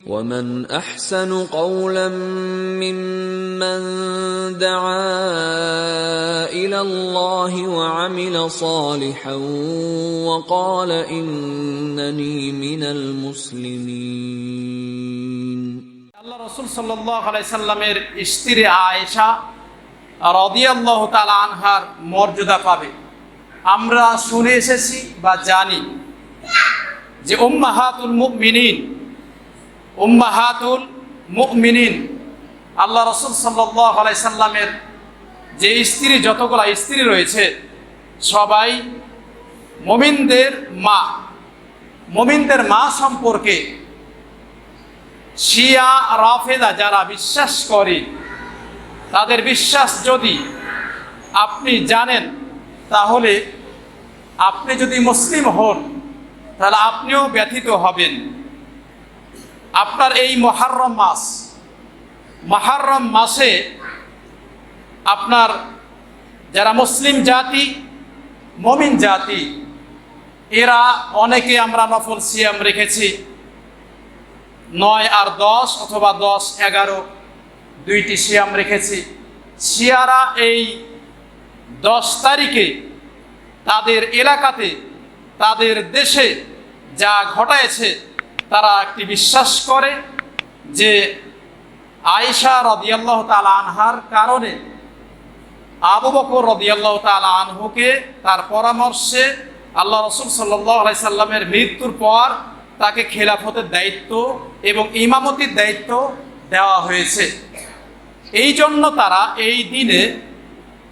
ومن أحسن قولا ممن دعا إلى الله وعمل صالحا وقال إنني من المسلمين। আল্লাহ রাসূল সাল্লাল্লাহু আলাইহি সাল্লামের স্ত্রী আয়েশা রাদিয়াল্লাহু তাআলা আনহার মর্যাদা পাবে। আমরা শুনে এসেছি বা জানি যে উম্মাহাতুল মুমিনিন আল্লাহ রাসূল সাল্লাল্লাহু আলাইহি সাল্লামের যে স্ত্রী, যতগুলা স্ত্রী রয়েছে সবাই মুমিনদের মা সম্পর্কে শিয়া রাফেদা যারা বিশ্বাস করে, তাদের বিশ্বাস যদি আপনি জানেন, তাহলে আপনি যদি মুসলিম হন তাহলে আপনিও ব্যথিত হবেন। আপনার এই মুহররম মাসে আপনার যারা মুসলিম জাতি, মুমিন জাতি, এরা অনেকে আমরা নফল সিয়াম রেখেছি 9 আর 10 অথবা 10, 11 দুইটি সিয়াম রেখেছি। শিয়ারা এই 10 তারিখে তাদের এলাকাতে, তাদের দেশে যা ঘটায়ছে, তারা একটি বিশ্বাস করে যে আয়েশা রাদিয়াল্লাহু তাআলা আনহার কারণে আবু বকর রাদিয়াল্লাহু তাআলা আনহুকে তার পরামর্শে আল্লাহ রাসূল সাল্লাল্লাহু আলাইহি সাল্লামের মৃত্যুর পর তাকে খেলাফতের দায়িত্ব এবং ইমামতির দায়িত্ব দেওয়া হয়েছে। এই জন্য তারা এই দিনে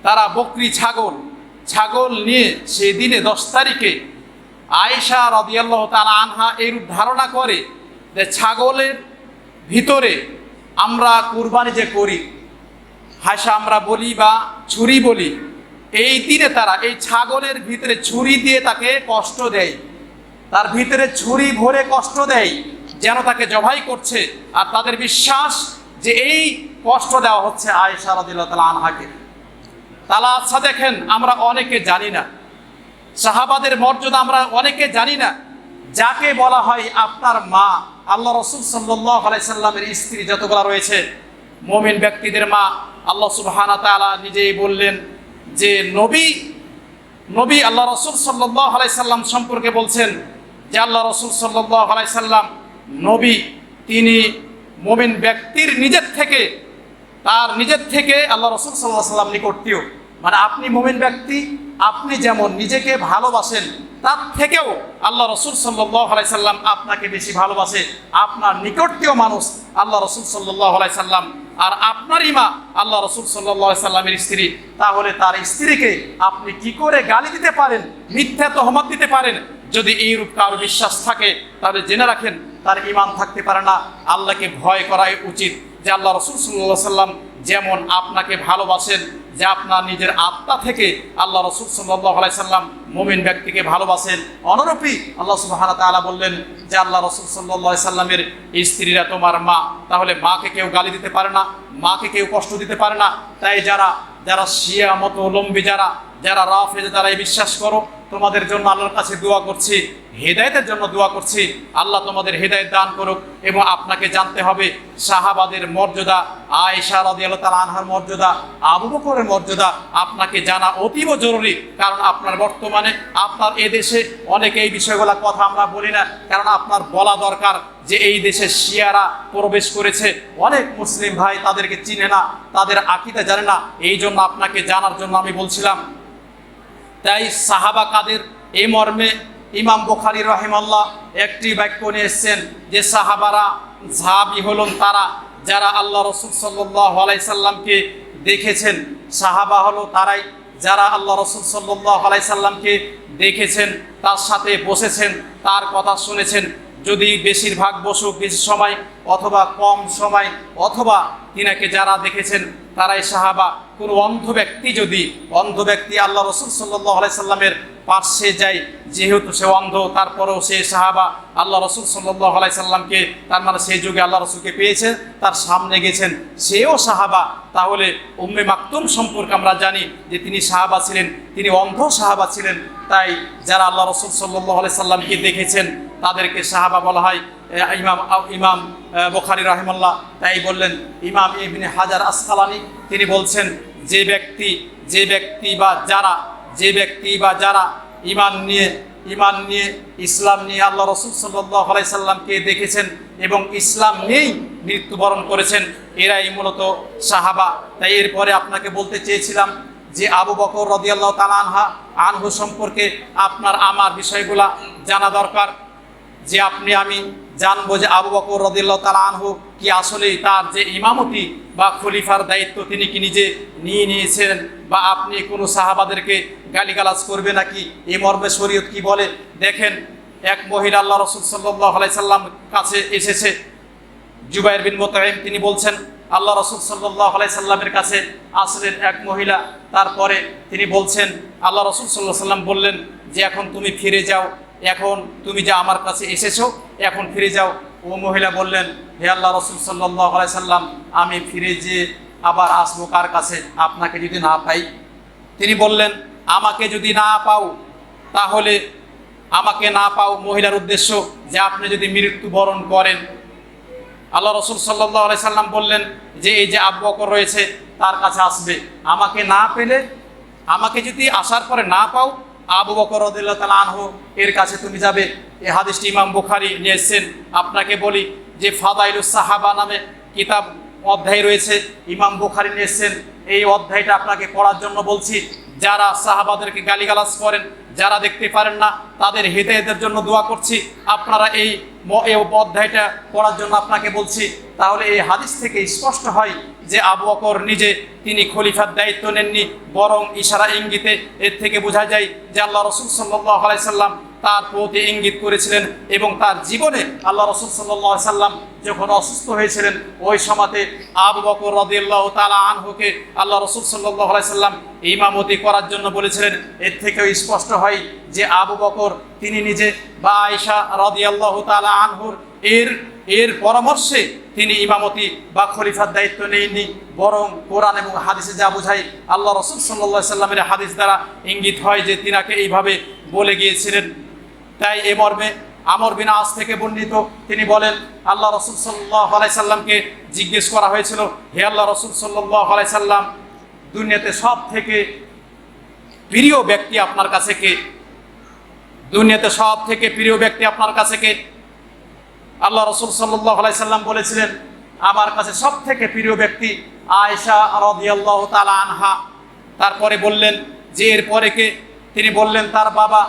তারা বকরি ছাগল নিয়ে সেই দিনে 10 তারিখে আয়েশা রাদিয়াল্লাহু তাআলা আনহা এরূপ ধারণা করে যে ছাগলের ভিতরে আমরা কুরবানি যে করি, হাসা আমরা বলি বা ছুরি বলি, এই দিনে তারা এই ছাগলের ভিতরে ছুরি দিয়ে তাকে কষ্ট দেয়, তার ভিতরে ছুরি ভরে কষ্ট দেয় যেন তাকে জবাই করছে। আর তাদের বিশ্বাস যে এই কষ্ট দেওয়া হচ্ছে আয়েশা রাদিয়াল্লাহু তাআলা আনহাকে। তাহলে আচ্ছা দেখেন, আমরা অনেকে জানি না সাহাবাদের মর্যাদা, আমরা অনেকে জানি না যাকে বলা হয় আপনার মা, আল্লাহ রাসূল সাল্লাল্লাহু আলাইহি সাল্লামের স্ত্রী যতগুলো রয়েছে মুমিন ব্যক্তিদের মা। আল্লাহ সুবহানাহু ওয়া তাআলা নিজেই বললেন যে নবী আল্লাহ রাসূল সাল্লাল্লাহু আলাইহি সাল্লাম সম্পর্কে বলছেন যে আল্লাহ রাসূল সাল্লাল্লাহু আলাইহি সাল্লাম নবী, তিনি মুমিন ব্যক্তির নিজের থেকে আল্লাহ রাসূল সাল্লাল্লাহু আলাইহি সাল্লাম নিকটতীয়। মানে আপনি মুমিন ব্যক্তি, আপনি যেমন নিজেকে ভালোবাসেন, তার থেকেও আল্লাহ রাসূল সাল্লাল্লাহু আলাইহি সাল্লাম আপনাকে বেশি ভালোবাসে। আপনার নিকটতীয় মানুষ আল্লাহ রাসূল সাল্লাল্লাহু আলাইহি সাল্লাম, আর আপনারই মা আল্লাহ রাসূল সাল্লাল্লাহু আলাইহি সাল্লামের স্ত্রী। তাহলে তার স্ত্রীকে আপনি কি করে গালি দিতে পারেন, মিথ্যা তহমত দিতে পারেন? যদি এইরূপ কারো বিশ্বাস থাকে তাহলে জেনে রাখেন তার ঈমান থাকতে পারে না। আল্লাহকে ভয় করাই উচিত যে আল্লাহ রাসূল সাল্লাল্লাহু আলাইহি সাল্লাম যেমন আপনাকে ভালোবাসেন, যে আপনার নিজের আত্মা থেকে আল্লাহ রাসূল সাল্লাল্লাহু আলাইহি সাল্লাম মুমিন ব্যক্তিকে ভালোবাসেন, অনুরূপী আল্লাহ সুবহানাহু ওয়া তাআলা বললেন যে আল্লাহ রাসূল সাল্লাল্লাহু আলাইহি সাল্লামের স্ত্রীরা তোমার মা। তাহলে মাকে কেউ গালি দিতে পারে না, মাকে কেউ কষ্ট দিতে পারে না। তাই যারা শিয়া মতলম্বী, যারা রাফেদা, যারা এই বিশ্বাস করো, তোমাদের জন্য আল্লাহর কাছে দোয়া করছি, হেদায়েতের জন্য দোয়া করছি। আল্লাহ তোমাদের হেদায়েত দান করুক। এবং আপনাকে জানতে হবে সাহাবাদের মর্যাদা, আয়েশা রাদিয়াল্লাহু তাআলা আনহার মর্যাদা, আবু বকরের মর্যাদা আপনাকে জানা অতীব জরুরি। কারণ আপনার বর্তমানে আপনার এদেশে অনেকে এই বিষয়গুলো কথা আমরা বলি না, কারণ আপনার বলা দরকার যে এই দেশে শিয়ারা প্রবেশ করেছে। অনেক মুসলিম ভাই তাদেরকে চিনে না, তাদের আকীদা জানে না, এই জন্য আপনাকে জানার জন্য আমি বলছিলাম। তাই সাহাবা কাদের, এই মর্মে ইমাম বুখারী রাহিমাহুল্লাহ একটি বাক্য নিয়ে এসেছেন যে সাহাবারা সাহাবী হলেন তারা যারা আল্লাহ রাসূল সাল্লাল্লাহু আলাইহি সাল্লামকে দেখেছেন। সাহাবা হলো তারাই যারা আল্লাহ রাসূল সাল্লাল্লাহু আলাইহি সাল্লামকে দেখেছেন, তার সাথে বসেছেন, তার কথা শুনেছেন। যদি বেশিরভাগ বসুক বেশি সময় অথবা কম সময়, অথবা তিনাকে যারা দেখেছেন তারাই সাহাবা। কোনো অন্ধ ব্যক্তি আল্লাহ রাসূল সাল্লাল্লাহু আলাইহি সাল্লামের পাশে যায়, যেহেতু সে অন্ধ, তারপরেও সে সাহাবা আল্লাহ রাসূল সাল্লাল্লাহু আলাইহি সাল্লামকে, তার মানে সেই যুগে আল্লাহ রাসূলকে পেয়েছেন, তার সামনে গেছেন, সেও সাহাবা। তাহলে উম্মে মাকতুম সম্পর্কে আমরা জানি যে তিনি সাহাবা ছিলেন, তিনি অন্ধ সাহাবা ছিলেন। তাই যারা আল্লাহ রাসূল সাল্লাল্লাহু আলাইহি সাল্লামকে দেখেছেন তাদেরকে সাহাবা বলা হয়। ইমাম ইমাম বুখারী রাহিমাহুল্লাহ তাই বললেন। ইমাম ইবনে হাজার আসকালানি তিনি বলছেন, যে ব্যক্তি বা যারা ঈমান নিয়ে ইসলাম নিয়ে আল্লাহ রাসূল সাল্লাল্লাহু আলাইহি সাল্লামকে দেখেছেন এবং ইসলাম নিয়েই মৃত্যুবরণ করেছেন, এরাই মূলত সাহাবা। তাই এরপরে আপনাকে বলতে চেয়েছিলাম যে আবু বকর রাদিয়াল্লাহু তাআলা আনহু সম্পর্কে আপনার আমার বিষয়গুলা জানা দরকার, যে আমি জানবো যে আবু বকর রাদিয়াল্লাহু তাআলা আনহু কি আসলে তার যে ইমামতি বা খলিফার দায়িত্ব তিনি কি নিজে নিয়ে নিয়েছেন, বা আপনি কোনো সাহাবাদেরকে গালিগালাজ করবে নাকি, এই মর্মে শরীয়ত কি বলে। দেখেন, এক মহিলা আল্লাহ রাসূল সাল্লাল্লাহু আলাইহি সাল্লাম কাছে এসেছে, জুবাইর বিন মুতঈম, তিনি বলছেন আল্লাহ রাসূল সাল্লাল্লাহু আলাইহি সাল্লামের কাছে আসলেন এক মহিলা। তারপরে তিনি বলছেন, আল্লাহ রাসূল সাল্লাল্লাহু আলাইহি সাল্লাম বললেন যে এখন তুমি ফিরে যাও, এখন তুমি যা আমার কাছে এসেছো এখন ফিরে যাও। ও মহিলা বললেন, হে আল্লাহ রাসূল সাল্লাল্লাহু আলাইহি সাল্লাম, আমি ফিরে যেয়ে আবার আসবো কার কাছে, আপনাকে যদি না পাই। তিনি বললেন, আমাকে যদি না পাও, তাহলে আমাকে না পাও মহিলার উদ্দেশ্য যে আপনি যদি মৃত্যুবরণ করেন। আল্লাহ রাসূল সাল্লাল্লাহু আলাইহি সাল্লাম বললেন যে এই যে আবু বকর রয়েছে তার কাছে আসবে, আমাকে না পেলে, আমাকে যদি আসার পরে না পাও, আবু বকর রাদিয়াল্লাহু তাআলা আনহু এর কাছে তুমি যাবে। এই হাদিসটি ইমাম বুখারী নিয়ে এসেছেন। আপনাকে বলি যে ফাদাইলুস সাহাবা নামে কিতাব অধ্যায় রয়েছে, ইমাম বুখারী নিয়ে এসেছেন। এই অধ্যায়টা আপনাকে পড়ার জন্য বলছি। যারা সাহাবাদেরকে গালিগালাজ করেন, যারা দেখতে পারেন না, তাদের হিদায়াতের জন্য দোয়া করছি। আপনারা এই অধ্যায়টা পড়ার জন্য আপনাকে বলছি। তাহলে এই হাদিস থেকে স্পষ্ট হয় যে আবু বকর নিজে তিনি খলিফার দায়িত্ব নেননি, বরং ইশারা ইঙ্গিতে এর থেকে বোঝা যায় যে আল্লাহ রাসূল সাল্লাল্লাহু আলাইহি সাল্লাম তার প্রতি ইঙ্গিত করেছিলেন এবং তার জীবনে আল্লাহ রাসূল সাল্লাল্লাহু আলাইহি সাল্লাম যখন অসুস্থ হয়েছিলেন ওই সময়তে আবু বকর রাদিয়াল্লাহু তাআলা আনহুকে আল্লাহ রাসূল সাল্লাল্লাহু আলাইহি সাল্লাম ইমামতি করার জন্য বলেছিলেন। এর থেকেও স্পষ্ট হয় যে আবু বকর তিনি নিজে বা আয়েশা রাদিয়াল্লাহু তাআলা আনহুর এর পরামর্শে তিনি ইমামতি বা খলিফার দায়িত্ব নেননি, বরং কোরআন এবং হাদিসে যা বোঝায় আল্লাহ রাসূল সাল্লাল্লাহু আলাইহি সাল্লামের হাদিস দ্বারা ইঙ্গিত হয় যে তিনাকে এইভাবে বলে গিয়েছিলেন। তাই এ মর্মে আমর বিন আস থেকে বর্ণিত, তিনি বলেন আল্লাহ রাসূল সাল্লাল্লাহু আলাইহি সাল্লামকে জিজ্ঞেস করা হয়েছিল, হে আল্লাহ রাসূল সাল্লাল্লাহু আলাইহি সাল্লাম, দুনিয়াতে সব থেকে প্রিয় ব্যক্তি আপনার কাছে কে? দুনিয়াতে সব থেকে প্রিয় ব্যক্তি আপনার কাছে কে? আল্লাহ রাসূল সাল্লাল্লাহু আলাইহি সাল্লাম বলেছিলেন, আমার কাছে সব থেকে প্রিয় ব্যক্তি আয়েশা রাদিয়াল্লাহু তাআলা আনহা। তারপরে বললেন যে এরপরে কে? তিনি বললেন তার বাবা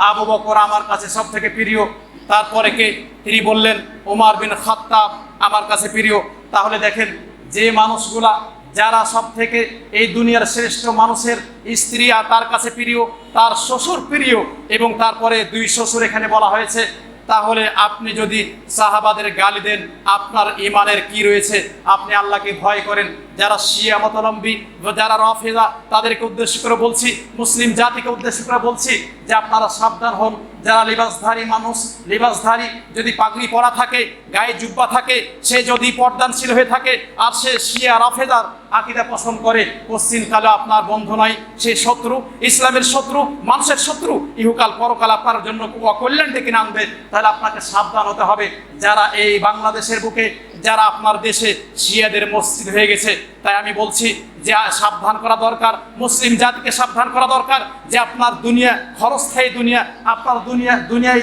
আবু বকর আমার কাছে সব থেকে প্রিয়। তারপরে কে? তিনি বললেন ওমর বিন খাত্তাব আমার কাছে প্রিয়। তাহলে দেখেন, যে মানুষগুলা যারা সব থেকে এই দুনিয়ার শ্রেষ্ঠ মানুষের স্ত্রী আর তার কাছে প্রিয়, তার শ্বশুর প্রিয়, এবং তারপরে দুই শ্বশুর এখানে বলা হয়েছে। তাহলে আপনি যদি সাহাবাদের গালি দেন, আপনার ইমানের কি রয়েছে? আপনি আল্লাহকে ভয় করেন। যারা শিয়া মতাবলম্বী, যারা রাফেদা, তাদেরকে উদ্দেশ্য করে বলছি, মুসলিম জাতিকে উদ্দেশ্য করে বলছি যে আপনারা সাবধান হন। যারা লিবাসধারী মানুষ, লিবাসধারী যদি পাগড়ি পরা থাকে, গায়ে জুব্বা থাকে, সে যদি পর্দানশীল হয়ে থাকে আর সে শিয়া রাফেদার আকীদা পোষণ করে, পশ্চিমকালে আপনার বন্ধু নয়, সে শত্রু, ইসলামের শত্রু, মানুষের শত্রু। ইহুকাল পরকাল আপনার জন্য অকল্যাণ ডেকে আনবে। তাহলে আপনাকে সাবধান হতে হবে। যারা এই বাংলাদেশের বুকে, যারা আপনার দেশে শিয়াদের মসজিদ হয়ে গেছে, তাই আমি বলছি যে সাবধান করা দরকার, মুসলিম জাতিকে সাবধান করা দরকার যে আপনার দুনিয়া ক্ষণস্থায়ী দুনিয়া, আপনার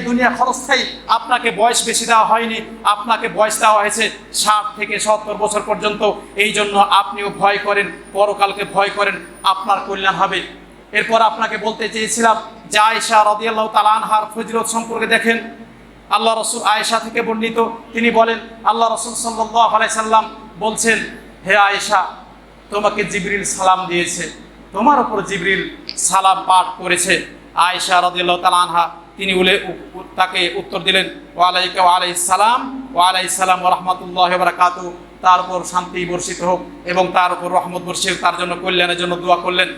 দুনিয়া ক্ষণস্থায়ী। আপনাকে বয়স বেশি দেওয়া হয়নি, আপনাকে বয়স দেওয়া হয়েছে 60 থেকে 70 বছর পর্যন্ত। এই জন্য আপনিও ভয় করেন, পরকালকে ভয় করেন, আপনার কল্যাণ হবে। এরপর আপনাকে বলতে চেয়েছিলাম যে আয়েশা রাদিয়াল্লাহু তাআলা আনহার ফজিলত সম্পর্কে দেখেন। আল্লাহ রাসূল আয়েশা থেকে বর্ণিত, তিনি বলেন আল্লাহ রাসূল সাল্লাল্লাহু আলাইহি সাল্লাম বলছেন, হে আয়েশা, তোমাকে জিবরিল সালাম দিয়েছে, তোমার উপর জিবরিল সালাম পাঠ করেছে। আয়েশা রাদিয়াল্লাহু তাআলা আনহা তিনি তাকে উত্তর দিলেন, ওয়ালাইকা ওয়ালাইহিস সালাম, ওয়ালাইহিস সালাম ওয়া রাহমাতুল্লাহি ওয়া বারাকাতুহু। তার উপর শান্তি বর্ষিত হোক এবং তার উপর রহমত বর্ষিত, তার জন্য কল্যাণের জন্য দোয়া করলেন।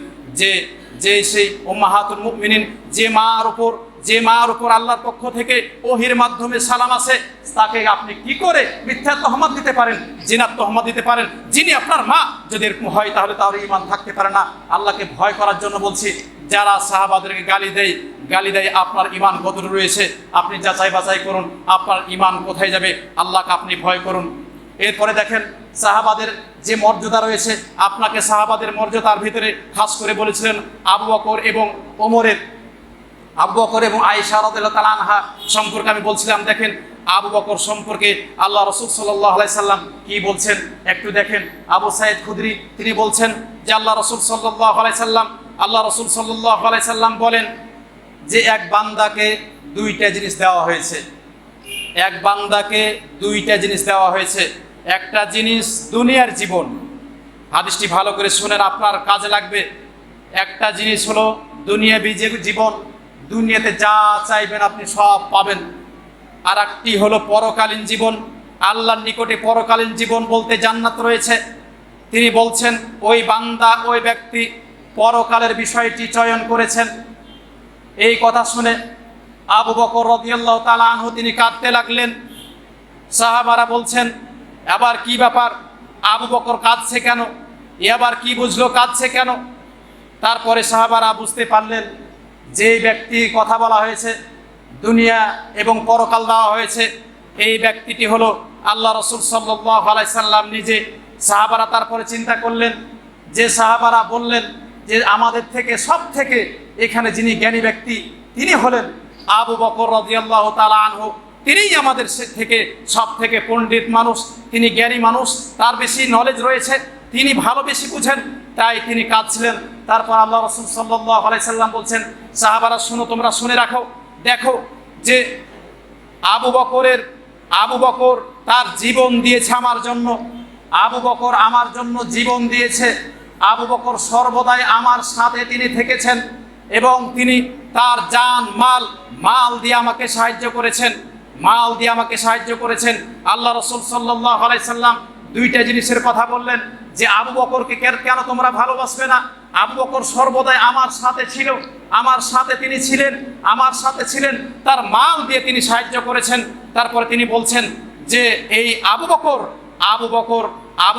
যে সেই উম্মাহাতুল মুমিনিন, যে মার উপর আল্লাহর পক্ষ থেকে ওহির মাধ্যমে সালাম আছে, তাকে আপনি কি করে মিথ্যা তহমত দিতে পারেন, জিনার তহমত দিতে পারেন? যিনি আপনার মা, যদি এরকম হয় তাহলে তার ঈমান থাকতে পারে না। আল্লাহকে ভয় করার জন্য বলছি। যারা সাহাবাদেরকে গালি দেয়, গালি দেয়, আপনার ঈমান কতটুকু রয়েছে আপনি যাচাই বাছাই করুন, আপনার ঈমান কোথায় যাবে, আল্লাহকে আপনি ভয় করুন। এরপরে দেখেন সাহাবাদের যে মর্যাদা রয়েছে, আপনাকে সাহাবাদের মর্যাদার ভিতরে খাস করে বলেছিলেন আবু বকর এবং ওমরের, আবু বকর এবং আয়েশা রাদিয়াল্লাহু তাআলা আনহা সম্পর্কে আমি বলছিলাম। দেখেন আবু বকর সম্পর্কে আল্লাহ রাসূল সাল্লাল্লাহু আলাইহি সাল্লাম কি বলছেন একটু দেখেন। আবু সাঈদ খুদরি তিনি বলছেন যে আল্লাহ রাসূল সাল্লাল্লাহু আলাইহি সাল্লাম বলেন যে এক বান্দাকে দুইটা জিনিস দেওয়া হয়েছে, এক বান্দাকে দুইটা জিনিস দেওয়া হয়েছে। একটা জিনিস দুনিয়ার জীবন, হাদিসটি ভালো করে শুনেন, আপনার কাজে লাগবে। একটা জিনিস হলো দুনিয়াবি জীবন, দুনিয়াতে যা চাইবেন আপনি সব পাবেন। আর একটি হলো পরকালীন জীবন, আল্লাহর নিকটে পরকালীন জীবন বলতে জান্নাত রয়েছে। তিনি বলছেন ওই বান্দা, ওই ব্যক্তি পরকালের বিষয়টি চয়ন করেছেন। এই কথা শুনে আবু বকর রাদিয়াল্লাহু তাআলা আনহু তিনি কাঁদতে লাগলেন। সাহাবারা বলছেন আবার কি ব্যাপার, আবু বকর কাঁদছে কেন, এবার কি বুঝলো কাঁদছে কেন? তারপরে সাহাবারা বুঝতে পারলেন যে ব্যক্তি কথা বলা হয়েছে, দুনিয়া এবং পরকাল দেওয়া হয়েছে, এই ব্যক্তিটি হলো আল্লাহ রাসূল সাল্লাল্লাহু আলাইহি সাল্লাম নিজে। সাহাবারা তারপরে চিন্তা করলেন, যে সাহাবারা বললেন যে আমাদের থেকে সব থেকে এখানে যিনি জ্ঞানী ব্যক্তি তিনি হলেন আবু বকর রাদিয়াল্লাহু তাআলা আনহু, তিনিই আমাদের থেকে সব থেকে পণ্ডিত মানুষ, তিনি জ্ঞানী মানুষ, তার বেশি নলেজ রয়েছে, তিনি ভালো বেশি বুঝেন, তাই তিনি কাঁদছিলেন। তারপর আল্লাহ রাসূল সাল্লাল্লাহু আলাইহি সাল্লাম বলছেন সাহাবারা শুনো, তোমরা শুনে রাখো, দেখো যে আবু বকর তার জীবন দিয়েছে আমার জন্য, আবু বকর আমার জন্য জীবন দিয়েছে, আবু বকর সর্বদাই আমার সাথে তিনি থেকেছেন এবং তিনি তার জান মাল দিয়ে আমাকে সাহায্য করেছেন, মাল দিয়ে আমাকে সাহায্য করেছেন। আল্লাহ রাসূল সাল্লাল্লাহু আলাইহি সাল্লাম দুইটা জিনিসের কথা বললেন যে আবু বকরকে কেন তোমরা ভালোবাসবে না, আবু বকর সর্বদাই আমার সাথে ছিল, আমার সাথে তিনি ছিলেন, আমার সাথে ছিলেন, তার মাল দিয়ে তিনি সাহায্য করেছেন। তারপরে তিনি বলছেন যে এই আবু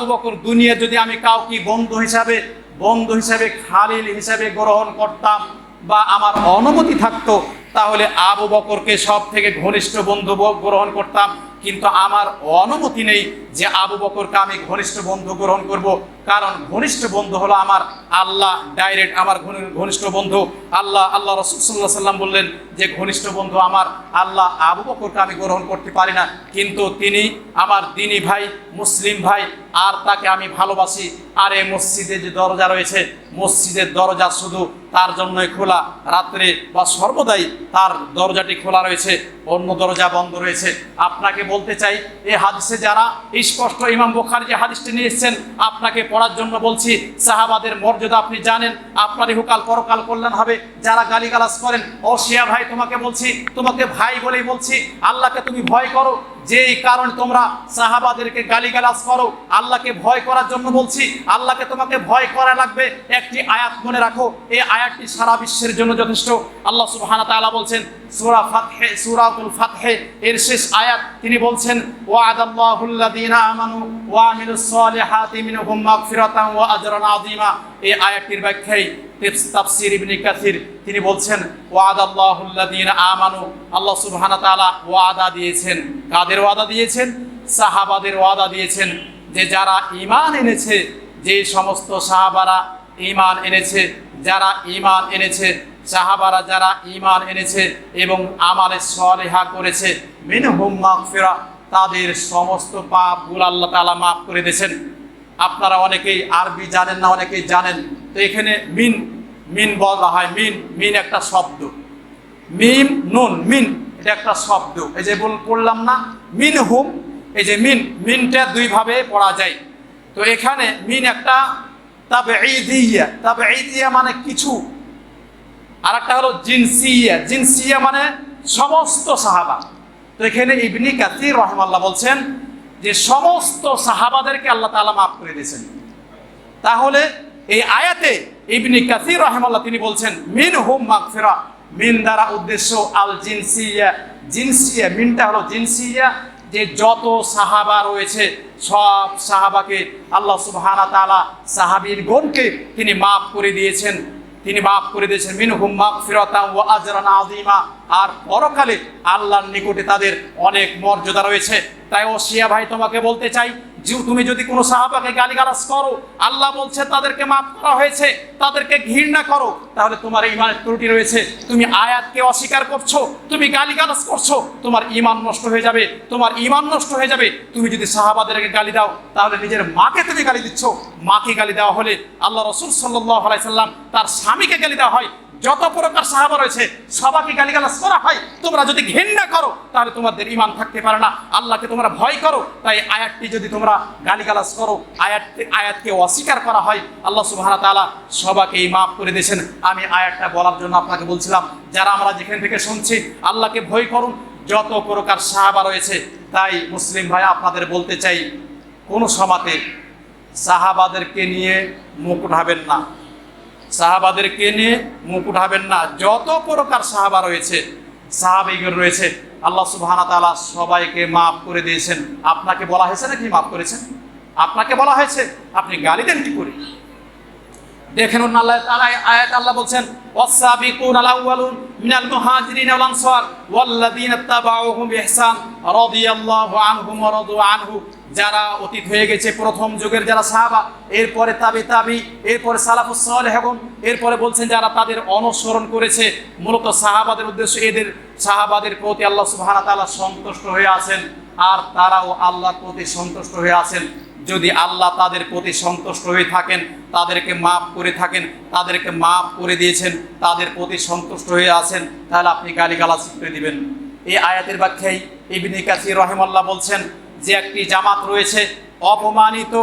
বকর দুনিয়া যদি আমি কাউকে বন্ধু হিসাবে খালিল হিসাবে গ্রহণ করতাম বা আমার অনুমতি থাকতো, তাহলে আবু বকরকে সব থেকে ঘনিষ্ঠ বন্ধু গ্রহণ করতাম, কিন্তু আমার অনুমতি নেই যে আবু বকরকে আমি ঘনিষ্ঠ বন্ধু গ্রহণ করব, কারণ ঘনিষ্ঠ বন্ধু হলো আমার আল্লাহ, ডাইরেক্ট আমার ঘনিষ্ঠ বন্ধু আল্লাহ। আল্লাহ রাসূল সাল্লাল্লাহু আলাইহি সাল্লাম বললেন যে ঘনিষ্ঠ বন্ধু আমার আল্লাহ, আবু বকরকে আমি গ্রহণ করতে পারি না, কিন্তু তিনি আমার দ্বীনী ভাই, মুসলিম ভাই, আর তাকে আমি ভালোবাসি। আর এই মসজিদে যে দরজা রয়েছে, মসজিদের দরজা শুধু তার জন্যই খোলা, রাত্রে বা সর্বদাই তার দরজাটি খোলা রয়েছে, অন্য দরজা বন্ধ রয়েছে। আপনাকে বলতে চাই এই হাদিসে যারা স্পষ্ট, ইমাম বুখারী যে হাদিসটি নিয়ে এসেছেন আপনাকে পড়ার জন্য বলছি, সাহাবাদের মর্যাদা আপনি জানেন, আপনার ইহকাল পরকাল কল্যাণ হবে। যারা গালিগালাজ করেন, ও শিয়া ভাই তোমাকে বলছি, তোমাকে ভাই বলেই বলছি, আল্লাহকে তুমি ভয় করো, যেই কারণ তোমরা সাহাবাদেরকে গালিগালাজ করো, আল্লাহকে ভয় করার জন্য বলছি। আল্লাহকে তোমাকে ভয় করা লাগবে। একটি আয়াত মনে রাখো, এই আয়াতটি সারা বিশ্বের জন্য যথেষ্ট। আল্লাহ সুবহানাহু ওয়া তাআলা বলছেন সূরাতুল ফাতহে এর শেষ আয়াত, তিনি বলছেন ওয়া'আদাল্লাহুল্লাযীনা আমানু ওয়া আমিলুস সালিহাতি মিনহুম মাগফিরাতান ওয়া আজরান আযীমা। এই আয়াতটির ব্যাখ্যায় তাফসীর ইবনে কাসির তিনি বলছেন ওয়া'আদাল্লাহুল্লাযীনা আমানু, আল্লাহ সুবহানাহু ওয়া তাআলা ওয়াদা দিয়েছেন, কাদের ওয়াদা দিয়েছেন? সাহাবাদের ওয়াদা দিয়েছেন, যে যারা ঈমান এনেছে, যে সমস্ত সাহাবারা ঈমান এনেছে, যারা ঈমান এনেছে, সাহাবারা যারা ঈমান এনেছে এবং আমালে সালিহা করেছে, মিনহুম মাগফিরা, তাদের সমস্ত পাপগুলো আল্লাহ তাআলা মাফ করে দিয়েছেন। আপনারা অনেকেই আরবি জানেন না, অনেকেই জানেন, তো এখানে মিন বলা হয়, মিন একটা শব্দ, মিম নুন, মিন এটা একটা শব্দ। এই যে পড়লাম না মিনহুম, এই যে মিনটা দুই ভাবে পড়া যায়। তো এখানে মিন একটা তাবঈদিয়া মানে কিছু, আর একটা হলো জিনসিয়া মানে সমস্ত সাহাবা। তো এখানে ইবনে কাসির রাহিমাহুল্লাহ বলছেন যে সমস্ত সাহাবাদেরকে আল্লাহ তাআলা মাফ করে দিয়েছেন। তাহলে এই আয়াতে ইবনে কাসির রাহিমাহুল্লাহ তিনি বলছেন মিনহুম মাগফিরা, মিন দ্বারা উদ্দেশ্য আল জিনসিয়া, মিনটা হলো জিনসিয়া, যে যত সাহাবা রয়েছে সব সাহাবাকে আল্লাহ সুবহানাহু ওয়া তাআলা সাহাবীর গণকে তিনি মাফ করে দিয়েছেন। তিনি মাফ করে দিয়েছেন মিনহুম মাগফিরাতান ওয়া আজরান আযীমা। আর পরকালে আল্লাহর নিকটে তাদের অনেক মর্যাদা রয়েছে। তাই ও শিয়া ভাই, তোমাকে বলতে চাই যে তুমি যদি কোনো সাহাবাকে গালিগালাজ করো, আল্লাহ বলছে তাদেরকে মাফ করা হয়েছে, তাদেরকে ঘৃণা করো, তাহলে তোমার ঈমানের ত্রুটি রয়েছে। তুমি আয়াতকে অস্বীকার করছো, তুমি গালিগালাজ করছো, তোমার ঈমান নষ্ট হয়ে যাবে, তোমার ঈমান নষ্ট হয়ে যাবে। তুমি যদি সাহাবাদেরকে গালি দাও, তাহলে নিজের মাকে তুমি গালি দিচ্ছ। মাকে গালি দেওয়া হলে আল্লাহ রাসূল সাল্লাল্লাহু আলাইহি সাল্লাম তার স্বামীকে গালি দেওয়া হয়। যত প্রকার সাহাবা রয়েছে সবাইকে গালিগালাজ করা হয়। তোমরা যদি ঘৃণা করো, তাহলে তোমাদের ঈমান থাকতে পারে না। আল্লাহকে তোমরা ভয় করো। তাই আয়াতটি যদি তোমরা গালিগালাজ করো, আয়াতকে অস্বীকার করা হয়, আল্লাহ সুবহানাহু ওয়া তাআলা সবাইকেই মাফ করে দিয়েছেন। আমি আয়াতটা বলার জন্য আপনাকে বলছিলাম, যারা আমরা যেখান থেকে শুনছি, আল্লাহকে ভয় করুন। যত প্রকার সাহাবা রয়েছে, তাই মুসলিম ভাই আপনাদের বলতে চাই, কোনো সমাতে সাহাবাদেরকে নিয়ে মুখ উঠাবেন না, সাহাবাদেরকে নিয়ে মুখ উঠাবেন না। যত প্রকার সাহাবা রয়েছে, সাহাবীগণ রয়েছে, আল্লাহ সুবহানাহু ওয়া তাআলা সবাইকে মাফ করে দিয়েছেন। আপনাকে বলা হয়েছে নাকি মাফ করেছেন? আপনাকে বলা হয়েছে, আপনি গালি দেন কি করে? দেখেন আল্লাহ তাআলা আয়াত আল্লাহ বলছেন ওয়াস-সাবিকুনাল আউয়ালুন মিনাল মুহাজিরিন ওয়াল আনসার ওয়াল্লাযীনা তাবাউহুম বিইহসান রাদিয়াল্লাহু আনহুম ওয়া রাদু আনহু। যারা অতীত হয়ে গেছে, প্রথম যুগের যারা সাহাবা, এরপরে তাবি, এরপরে সালাফুস সালেহগণ, এরপরে বলছেন যারা তাদের অনুসরণ করেছে। মূলত সাহাবাদের উদ্দেশ্য, এদের সাহাবাদের প্রতি আল্লাহ সুবহানাহু ওয়া তাআলা সন্তুষ্ট হয়ে আছেন, আর তারাও আল্লাহর প্রতি সন্তুষ্ট হয়ে আছেন। যদি আল্লাহ তাদের প্রতি সন্তুষ্ট হয়ে থাকেন, তাদেরকে মাফ করে থাকেন, তাদেরকে মাফ করে দিয়েছেন, তাদের প্রতি সন্তুষ্ট হয়ে আছেন, তাহলে আপনি গালিগালাজ করে দিবেন। এই আয়াতের ব্যাখ্যায় ইবনে কাসির রাহিমাহুল্লাহ বলছেন যে একটি জামাত রয়েছে অপমানিত,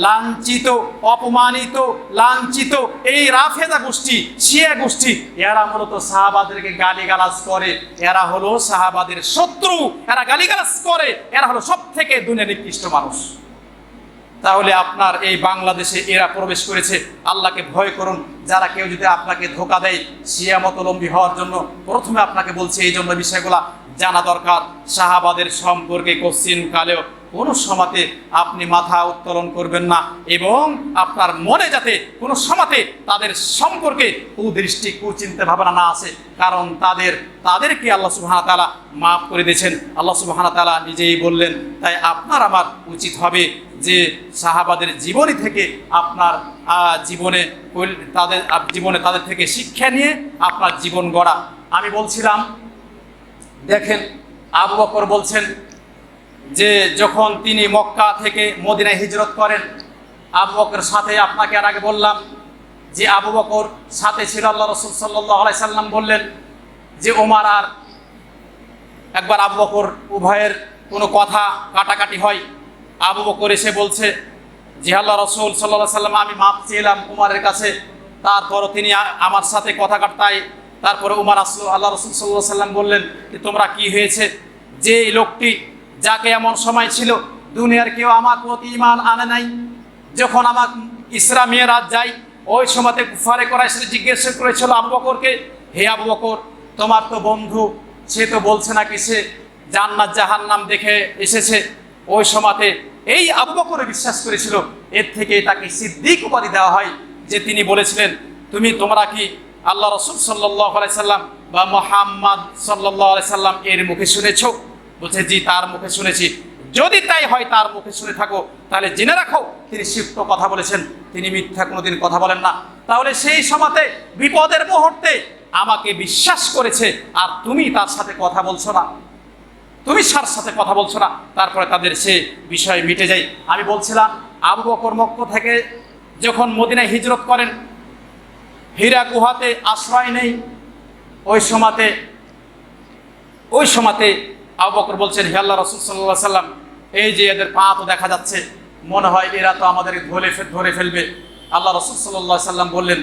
লাঞ্ছিত, অপমানিত, লাঞ্ছিত, এই রাফেদা গোষ্ঠী, শিয়া গোষ্ঠী, এরা মূলত সাহাবাদেরকে গালিগালাজ করে। এরা হলো সাহাবাদের শত্রু, এরা গালিগালাজ করে, এরা হলো সব থেকে দুনিয়ার নিকৃষ্ট মানুষ। তাহলে আপনার এই বাংলাদেশে এরা প্রবেশ করেছে। আল্লাহকে ভয় করুন। যারা কেউ যদি আপনাকে ধোঁকা দেয় শিয়া মতলম্বী হওয়ার জন্য, প্রথমে আপনাকে বলছে এই জন্য বিষয়গুলা জানা দরকার। সাহাবাদের সম্পর্কে কোশ্চিন কালেও কোনো সময়তে আপনি মাথা উত্তোলন করবেন না, এবং আপনার মনে যাতে কোনো সময়তে তাদের সম্পর্কে কুদৃষ্টি, কুচিন্তা ভাবনা না আসে। কারণ তাদেরকে আল্লাহ সুবহানাহু ওয়া তাআলা মাফ করে দিয়েছেন, আল্লাহ সুবহানাহু ওয়া তাআলা নিজেই বললেন। তাই আপনার আমার উচিত হবে যে সাহাবাদের জীবনী থেকে আপনার জীবনে তাদের থেকে শিক্ষা নিয়ে আপনার জীবন গড়া। আমি বলছিলাম, দেখেন আবু বকর বলছেন যে যখন তিনি মক্কা থেকে মদিনায় হিজরত করেন, আবু বকরের সাথে, আপনাকে আর আগে বললাম যে আবু বকর সাথে ছিল আল্লাহ রাসূল সাল্লাল্লাহু আলাইহি সাল্লাম বললেন যে ওমর আর একবার আবু বকর, উভয়ের কোনো কথা কাটাকাটি হয়। আবু বকর এসে বলছে যে আল্লাহ রাসূল সাল্লাল্লাহু আলাইহি সাল্লাম, আমি মাপ চেয়েলাম উমরের কাছে, তারপরও তিনি আমার সাথে কথা কাটায়। তারপরে উমর আসলো, আল্লাহ রাসূল সাল্লাল্লাহু আলাইহি সাল্লাম বললেন যে তোমরা কি হয়েছে? যে লোকটি, যাকে এমন সময় ছিল দুনিয়ার কেউ আমার প্রতি ঈমান আনে নাই, যখন আমার ইসরা মিরাজ যাই, ওই সময়তে কুফারে কুরাইশ জিজ্ঞেস করেছিল আবু বকরকে, হে আবু বকর, তোমার তো বন্ধু, সে তো বলছে নাকি সে জান্নাত জাহান্নাম দেখে এসেছে। ওই সময়তে এই আবু বকর বিশ্বাস করেছিল। এর থেকে তাকে সিদ্দিক উপাধি দেওয়া হয়, যে তিনি বলেছিলেন তোমরা কি আল্লাহ রাসূল সাল্লাল্লাহু আলাইহি সাল্লাম বা মুহাম্মদ সাল্লাল্লাহু আলাইহি সাল্লাম এর মুখে শুনেছো? বলছে জি, তার মুখে শুনেছি। যদি তাই হয়, তার মুখে শুনে থাকো, তাহলে জেনে রাখো তিনি সত্য কথা বলেছেন, তিনি মিথ্যা কোনোদিন কথা বলেন না। তাহলে সেই সময়তে বিপদের মুহূর্তে আমাকে বিশ্বাস করেছে, আর তুমি তার সাথে কথা বলছো না, তুমি তার সাথে কথা বলছো না। তারপরে তাদের সে বিষয় মিটে যায়। আমি বলছিলাম আবু বকর মক্কা থেকে যখন মদিনায় হিজরত করেন, হীরা গুহাতে আশ্রয় নেই। ওই সময়তে আবু বকর বলছেন, হে আল্লাহ রাসূল সাল্লাল্লাহু আলাইহি সাল্লাম, এই যে এদের পা তো দেখা যাচ্ছে, মনে হয় এরা তো আমাদের ধরে ফেলবে। আল্লাহ রাসূল সাল্লাল্লাহু আলাইহি সাল্লাম বললেন,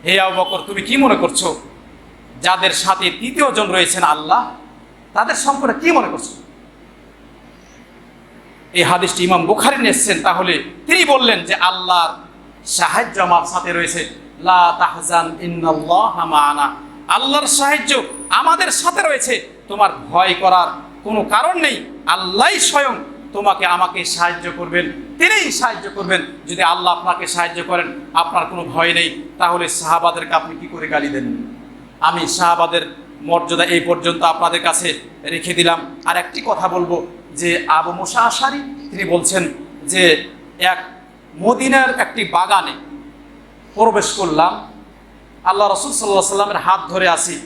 হে আবু বকর, তুমি কি মনে করছো? যাদের সাথে তৃতীয় জন রয়েছেন আল্লাহ, তাদের সম্পর্কে কি মনে করছো? এই হাদিসটি ইমাম বুখারী নিয়েছেন। তাহলে তিনি বললেন যে আল্লাহর সাহায্য আমার সাথে রয়েছে, লা তাহজান ইন্নাল্লাহা মা'ানা, আল্লাহর সাহায্য আমাদের সাথে রয়েছে, তোমার ভয় করার কোনো কারণ নেই। আল্লাহই স্বয়ং তোমাকে আমাকে সাহায্য করবেন, তিনিই সাহায্য করবেন। যদি আল্লাহ আপনাকে সাহায্য করেন, আপনার কোনো ভয় নেই, তাহলে সাহাবাদেরকে আপনি কি করে গালি দেন? আমি সাহাবাদের মর্যাদা এই পর্যন্ত আপনাদের কাছে রেখে দিলাম। আর একটি কথা বলবো যে আবু মুসা আশারী তিনি বলছেন যে এক মদিনার একটি বাগানে প্রবেশ করলাম, আল্লাহ রাসূল সাল্লাল্লাহু আলাইহি সাল্লামের হাত ধরে আসি।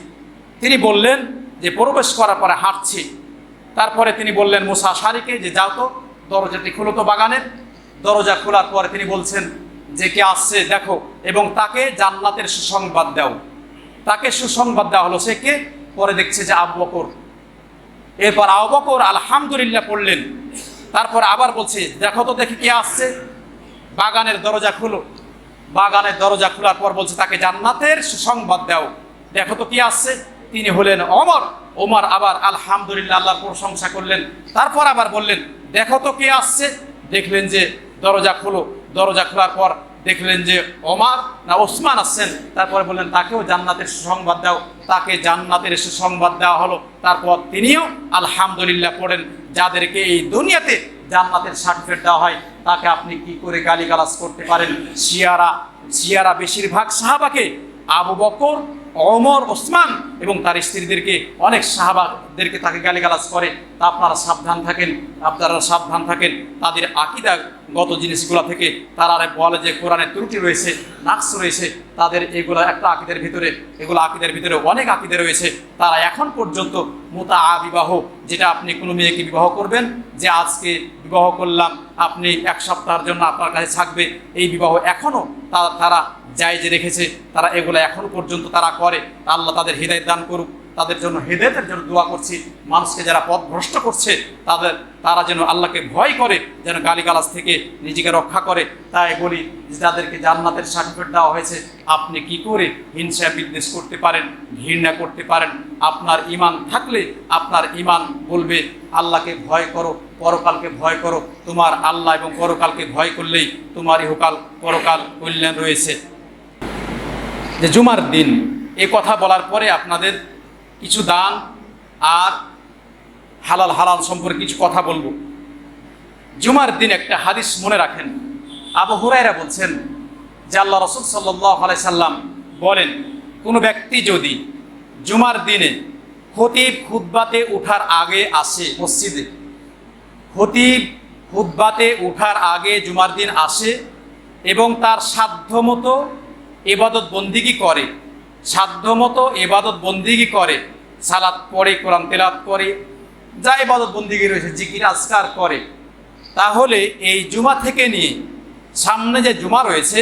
তিনি বললেন যে প্রবেশ করার পরে হাঁটছি, তারপরে তিনি বললেন মুসা আশারীকে যে যাও তো দরজাটি খুলো তো বাগানের। দরজা খোলার পরে তিনি বলছেন যে কে আসছে দেখো এবং তাকে জান্নাতের সুসংবাদ দাও। তাকে সুসংবাদ দেওয়া হলো, সে কে? পরে দেখছে যে আবু বকর। এরপর আবু বকর আলহামদুলিল্লাহ পড়লেন, তারপর আবার বলছে দেখো তো দেখি কে আসছে। বাগানের দরজা খুলো। বাগানের দরজা খোলার পর বলছে তাকে জান্নাতের সুসংবাদ দাও, দেখো তো কি আসছে। তিনি হলেন ওমর। ওমর আবার আলহামদুলিল্লাহ আল্লাহর প্রশংসা করলেন, তারপর আবার বললেন দেখো তো কে আসছে। দেখলেন যে দরজা খুলো। দরজা খোলার পর দেখলেন যে ওমর না ওসমান আসছেন, তারপরে বললেন তাকেও জান্নাতের সুসংবাদ দাও। তাকে জান্নাতের সুসংবাদ দেওয়া হলো। তারপর তিনিও আলহামদুলিল্লাহ পড়েন। যাদেরকে এই দুনিয়াতে জান্নাতের সার্টিফিকেট দেওয়া হয় তাকে আপনি কি করে গালিগালাজ করতে পারেন? শিয়ারা বেশিরভাগ সাহাবাকে, আবু বকর, ওমর, ওসমান এবং তার স্ত্রীদেরকে, অনেক সাহাবাদেরকে তাকে গালিগালাজ করে। তা আপনারা সাবধান থাকেন তাদের আকীদাগত জিনিসগুলো থেকে। তারা বলে যে কোরআনে ত্রুটি রয়েছে, নাকস রয়েছে, তাদের এগুলো একটা আকীদার ভিতরে, এগুলো আকীদার ভিতরে অনেক আকীদা রয়েছে। তারা এখন পর্যন্ত মুতাআ বিবাহ, যেটা আপনি কোনো মেয়েকে বিবাহ করবেন যে আজকে বিবাহ করলাম, আপনি এক সপ্তাহের জন্য আপনার কাছে থাকবে, এই বিবাহ এখনও তারা জায়েজ রেখেছে। তারা এগুলো এখনো পর্যন্ত তারা করে। আল্লাহ তাদের হিদায়াত দান করুক। তাদের জন্য হেদায়েতের জন্য দোয়া করছি। মানুষকে যারা পথভ্রষ্ট করছে তারা যেন আল্লাহকে ভয় করে, যেন গালিগালাজ থেকে নিজেকে রক্ষা করে। তাই বলি যাদেরকে জান্নাতের সার্টিফিকেট দেওয়া হয়েছে আপনি কি করে হিংসা বিদ্বেষ করতে পারেন, ঘৃণা করতে পারেন? আপনার ঈমান থাকলে আপনার ঈমান বলবে আল্লাহকে ভয় করো, পরকালকে ভয় করো। তোমার আল্লাহ এবং পরকালকে ভয় করলেই তোমার ইহকাল পরকাল কল্যাণ রয়েছে। যে জুমার দিন এ কথা বলার পরে আপনাদের কিছু দান আর হালাল সম্পর্কে কিছু কথা বলবো। জুমার দিন একটা হাদিস মনে রাখেন। আবু হুরায়রা বলছেন যে আল্লাহ রাসূল সাল্লাল্লাহু আলাইহি সাল্লাম বলেন, কোনো ব্যক্তি যদি জুমার দিনে খতিব খুতবাতে ওঠার আগে আসে মসজিদে, খতিব খুতবাতে ওঠার আগে জুমার দিন আসে এবং তার সাধ্যমতো ইবাদত বন্দিগি করে, সাধ্যমতো ইবাদত বন্দিগি করে, সালাত পড়ে, কোরআন তেলাওয়াত করে, যা ইবাদত বন্দিগি রয়েছে, জিকির আজকার করে, তাহলে এই জুমা থেকে নিয়ে সামনে যে জুমা রয়েছে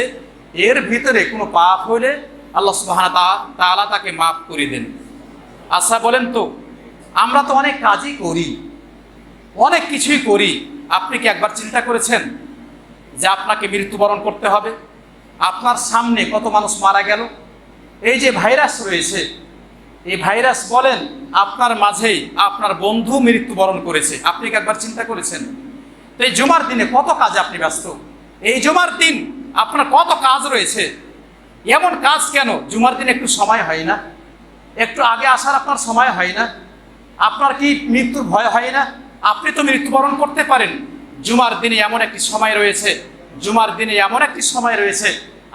এর ভিতরে কোনো পাপ হলে আল্লাহ সুবহানাহু ওয়া তাআলা তাকে মাফ করে দেন। আচ্ছা বলেন তো, আমরা তো অনেক কাজই করি, অনেক কিছুই করি। আপনি কি একবার চিন্তা করেছেন যে আপনাকে মৃত্যুবরণ করতে হবে? আপনার সামনে কত মানুষ মারা গেল। এই যে ভাইরাস রয়েছে, এই ভাইরাস বলেন আপনার মাঝেই আপনার বন্ধু মৃত্যুবরণ করেছে। আপনি কি একবার চিন্তা করেছেন? তো এই জুমার দিনে কত কাজে আপনি ব্যস্ত। এই জুমার দিন আপনার কত কাজ রয়েছে। এমন কাজ কেন জুমার দিন একটু সময় হয় না? একটু আগে আসার আপনার সময় হয় না? আপনার কি মৃত্যুর ভয় হয় না? আপনি তো মৃত্যুবরণ করতে পারেন। জুমার দিনে এমন একটি সময় রয়েছে, জুমার দিনে এমন একটি সময় রয়েছে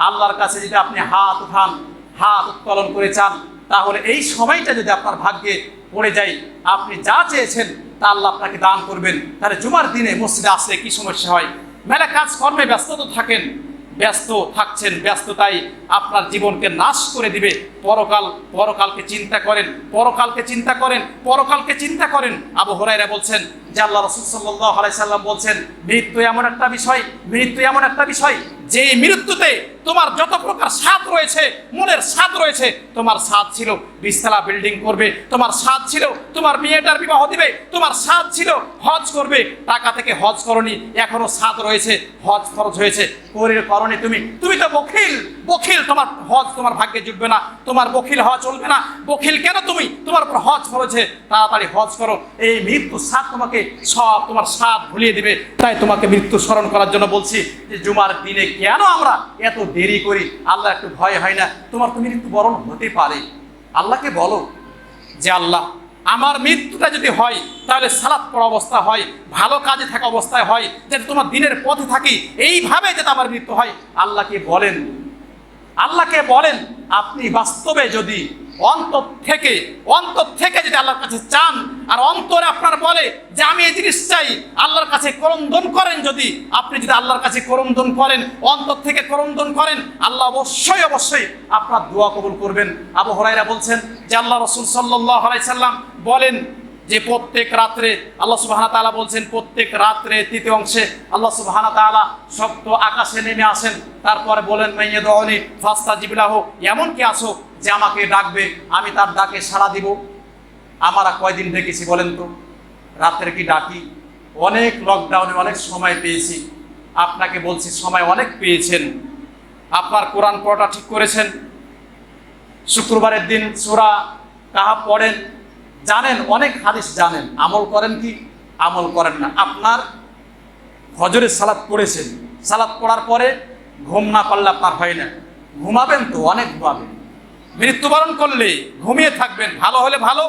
আল্লাহর কাছে যদি আপনি হাত উঠান, হাত উত্তোলন করে চান, তাহলে এই সময়টা যদি আপনার ভাগ্যে পড়ে যায়, আপনি যা চেয়েছেন তা আল্লাহ আপনাকে দান করবেন। তাহলে জুমার দিনে মসজিদে আসলে কি সমস্যা হয়? মেলা কাজ কর্মে ব্যস্ত তো থাকেন, ব্যস্ত থাকছেন, ব্যস্ততাই আপনার জীবনকে নাশ করে দিবে। পরকালকে চিন্তা করেন, পরকালকে চিন্তা করেন, পরকালকে চিন্তা করেন। আবু হুরায়রা বলছেন যে আল্লাহ রাসূল সাল্লাল্লাহু আলাইহি সাল্লাম বলছেন, মৃত্যু এমন একটা বিষয় যে মৃত্যুতে তোমার যত প্রকার স্বাদ রয়েছে, মনের স্বাদ রয়েছে। তোমার স্বাদ ছিল বিশতলা বিল্ডিং করবে, তোমার স্বাদ ছিল তোমার মেয়েটার বিবাহ দিবে, তোমার স্বাদ ছিল হজ করবে, টাকা থেকে হজ করনি, এখনো স্বাদ রয়েছে, হজ খরচ হয়েছে, করনি তুমি তো বখিল, তোমার হজ তোমার ভাগ্যে জুটবে না, তোমার বখিল হওয়া চলবে না। বখিল কেন তুমি? তোমার উপর হজ খরচ, তাড়াতাড়ি হজ করো। এই মৃত্যু স্বাদ তোমাকে সব তোমার স্বাদ ভুলিয়ে দিবে। তাই তোমাকে মৃত্যু স্মরণ করার জন্য বলছি যে জুমার দিনে কেন আমরা এত দেরি করি? আল্লাহ একটু ভয় হয় না? তোমার তো মৃত্যুবরণ হতে পারে। আল্লাহকে বলো যে আল্লাহ আমার মৃত্যুটা যদি হয় তাহলে সালাত পড়া অবস্থা হয়, ভালো কাজে থাকা অবস্থায় হয়, যাতে তোমার দিনের পথে থাকি, এইভাবে যাতে আমার মৃত্যু হয়। আল্লাহকে বলেন আপনি বাস্তবে যদি অন্তর থেকে যদি আল্লাহর কাছে চান, আর অন্তরে আপনার বলে যে আমি এই জিনিস চাই, আল্লাহর কাছে করমদন করেন, যদি আপনি যদি আল্লাহর কাছে করমদন করেন, অন্তর থেকে করমদন করেন, আল্লাহ অবশ্যই আপনার দোয়া কবুল করবেন। আবু হুরায়রা বলছেন যে আল্লাহ রাসূল সাল্লাল্লাহু আলাইহি সাল্লাম বলেন যে প্রত্যেক রাত্রে আল্লাহ সুবহানাহু ওয়া তাআলা বলছেন, প্রত্যেক রাত্রে তৃতীয় অংশে আল্লাহ সুবহানাহু ওয়া তাআলা সপ্ত আকাশে নেমে আসেন, তারপরে বলেন মাইয়াদউনি ফাস্তাজিব লাহু, এমন কি আছো যে আমাকে ডাকবে, আমি তার ডাকে সাড়া দিব। আমরা কয়দিন দেখেছি বলেন তো রাতের কি ডাকি? অনেক লকডাউনে অনেক সময় পেয়েছি, আপনাকে বলছি সময় অনেক পেয়েছেন। আপনার কোরআন পড়াটা ঠিক করেছেন, শুক্রবারের দিন সূরা কাহাফ পড়েন, জানেন অনেক হাদিস জানেন, আমল করেন কি? আমল করেন না। আপনার ফজরের সালাত পড়েছেন, সালাত পড়ার পরে ঘুম না পারলে আপনার হয় না, ঘুমাবেন তো, অনেক ঘুমাবেন। মৃত্যুবরণ করলে ঘুমিয়ে থাকবেন, ভালো হলে ভালো,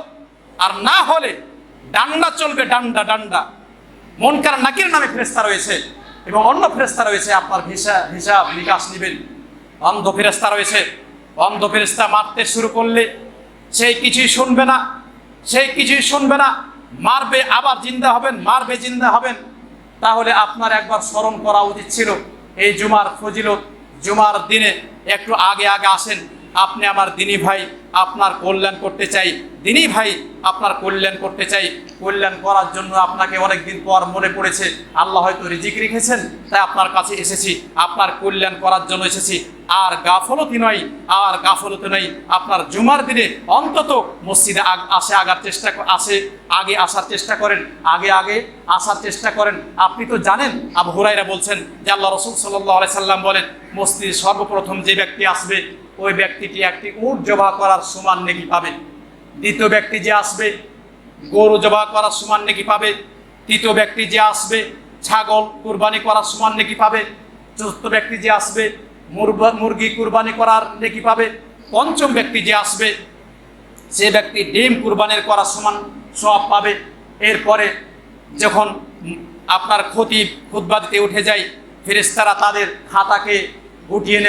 আর না হলে ডান্ডা চলবে, ডান্ডা। মুনকার নাকির নামে ফেরেশতা রয়েছে এবং অন্য ফেরেশতা রয়েছে, আপনার হিসাব নিকাশ নেবেন। অন্ধ ফেরেশতা রয়েছে, অন্ধ ফেরেশতা মারতে শুরু করলে সেই কিছুই শুনবে না, মারবে আবার জিন্দা হবেন, মারবে জিন্দা হবেন। তাহলে আপনার একবার স্মরণ করা উচিত ছিল এই জুমার ফজিলত, জুমার দিনে একটু আগে আসেন। আপনি আমার দিনী ভাই, আপনার কল্যাণ করতে চাই, দিনী ভাই আপনার কল্যাণ করতে চাই। কল্যাণ করার জন্য আপনাকে অনেকদিন পর মনে পড়েছে, আল্লাহ হয়তো রিজিক রেখেছেন, তাই আপনার কাছে এসেছি, আপনার কল্যাণ করার জন্য এসেছি। আর গাফলতি নয়, আপনার জুমার দিনে অন্তত মসজিদে আগে আসার চেষ্টা করেন। আপনি তো জানেন, আবু হুরায়রা বলছেন যে আল্লাহ রাসূল সাল্লাল্লাহু আলাইহি সাল্লাম বলেন, মসজিদে সর্বপ্রথম যে ব্যক্তি আসবে ওই ব্যক্তিটি একটি উট জবাহ করার সমান নেকি পাবে। দ্বিতীয় ব্যক্তি যে আসবে গরু জবাহ করার সমান নেকি পাবে। তৃতীয় ব্যক্তি যে আসবে ছাগল কুরবানি করার সমান নেকি পাবে। চতুর্থ ব্যক্তি যে আসবে মুরগি কুরবানি করার নেকি পাবে। পঞ্চম ব্যক্তি যে আসবে সে ব্যক্তি ডিম কুরবানির করার সমান সওয়াব পাবে। এরপরে যখন আপনার খতিব খুতবা দিতে উঠে যায়, ফেরেশতারা তাদের খাতাকে গুটিয়ে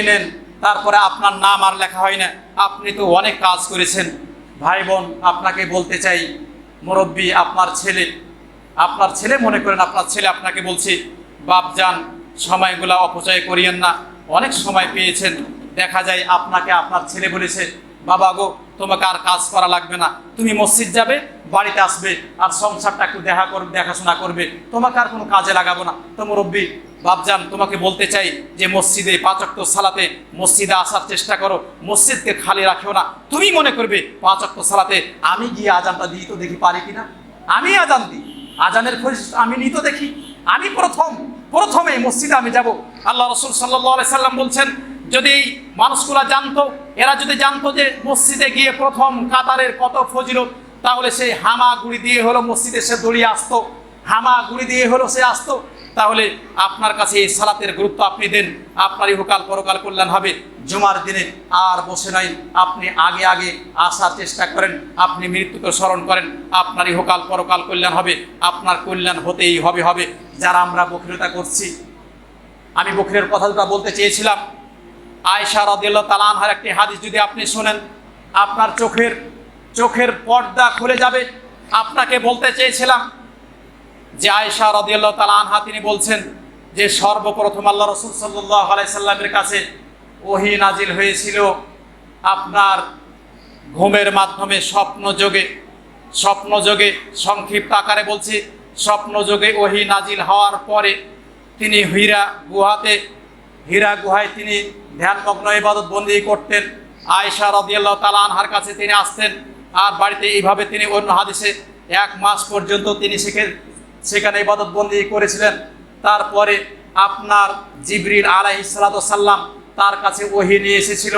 নেন, তারপরে আপনার নাম আর লেখা হয় না। আপনি তো অনেক কাজ করেছেন। ভাই বোন, আপনাকে বলতে চাই, মুরব্বী আপনার ছেলে মনে করেন, আপনার ছেলে আপনাকে বলছে, বাপজান সময়গুলো অপচয় করিয়েন না, অনেক সময় পেয়েছেন। দেখা যায় আপনাকে আপনার ছেলে বলেছে, বাবা গো তোমাকে আর কাজ করা লাগবে না, তুমি মসজিদ যাবে, বাড়িতে আসবে, আর সংসারটা একটু দেখাশোনা করবে, তোমাকে আর কোনো কাজে লাগাবো না। তো মুরব্বী বাপজান তোমাকে বলতে চাই যে মসজিদে 5 ওয়াক্ত সালাতে মসজিদে আসার চেষ্টা করো, মসজিদকে খালি রাখিও না। তুমি মনে করবে 5 ওয়াক্ত সালাতে আমি গিয়ে আজানটা দিই তো দেখি পারি কিনা, আমি আজান দিই, আজানের খোঁজ আমি নিই তো দেখি, আমি প্রথমে মসজিদে আমি যাব। আল্লাহ রাসূল সাল্লাল্লাহু আলাইহি সাল্লাম বলছেন, যদি এই মানুষগুলা এরা যদি জানতো যে মসজিদে গিয়ে প্রথম কাতারের কত ফজিলত, তাহলে সেই হামাগুড়ি দিয়ে হলো মসজিদে সে দৌড়িয়ে আসতো, আসতো। তাহলে আপনার কাছে এই সালাতের গুরুত্ব আপনি দেন, আপনার ইহকাল পরকাল কল্যাণ হবে। জুমার দিনে আর বসে নাই, আপনি আগে আসার চেষ্টা করেন, আপনি মৃত্যুকে স্মরণ করেন, আপনার ইহকাল পরকাল কল্যাণ হবে, আপনার কল্যাণ হতেই হবে। যারা আমরা বখিরতা করছি, আমি বখিরের কথা দুটো বলতে চেয়েছিলাম। আয়েশা রাদিয়াল্লাহু তাআলা আনহার একটি হাদিস যদি আপনি শোনেন, আপনার চোখের পর্দা খুলে যাবে। আপনাকে বলতে চেয়েছিলাম যে আয়েশা রাদিয়াল্লাহু তাআলা আনহা তিনি বলছেন যে সর্বপ্রথম আল্লাহ রাসূল সাল্লাল্লাহু আলাইহি সাল্লামের কাছে ওহী নাজিল হয়েছিল আপনার ঘুমের মাধ্যমে, স্বপ্নযোগে সংক্ষিপ্ত আকারে বলছি, স্বপ্নযোগে ওহী নাজিল হওয়ার পরে তিনি হীরা গুহায় তিনি ধ্যানমগ্ন ইবাদত বন্দি করতেন। আয়েশা রাদিয়াল্লাহু তাআলা আনহার কাছে তিনি আসতেন, আর বাড়িতে এইভাবে তিনি অন্য হাদিসে 1 মাস পর্যন্ত তিনি সেখানে ইবাদত বন্দি করেছিলেন। তারপরে আপনার জিবরিল আলাইহিস সালাতু ওয়াস সালাম তার কাছে ওহী নিয়ে এসেছিল।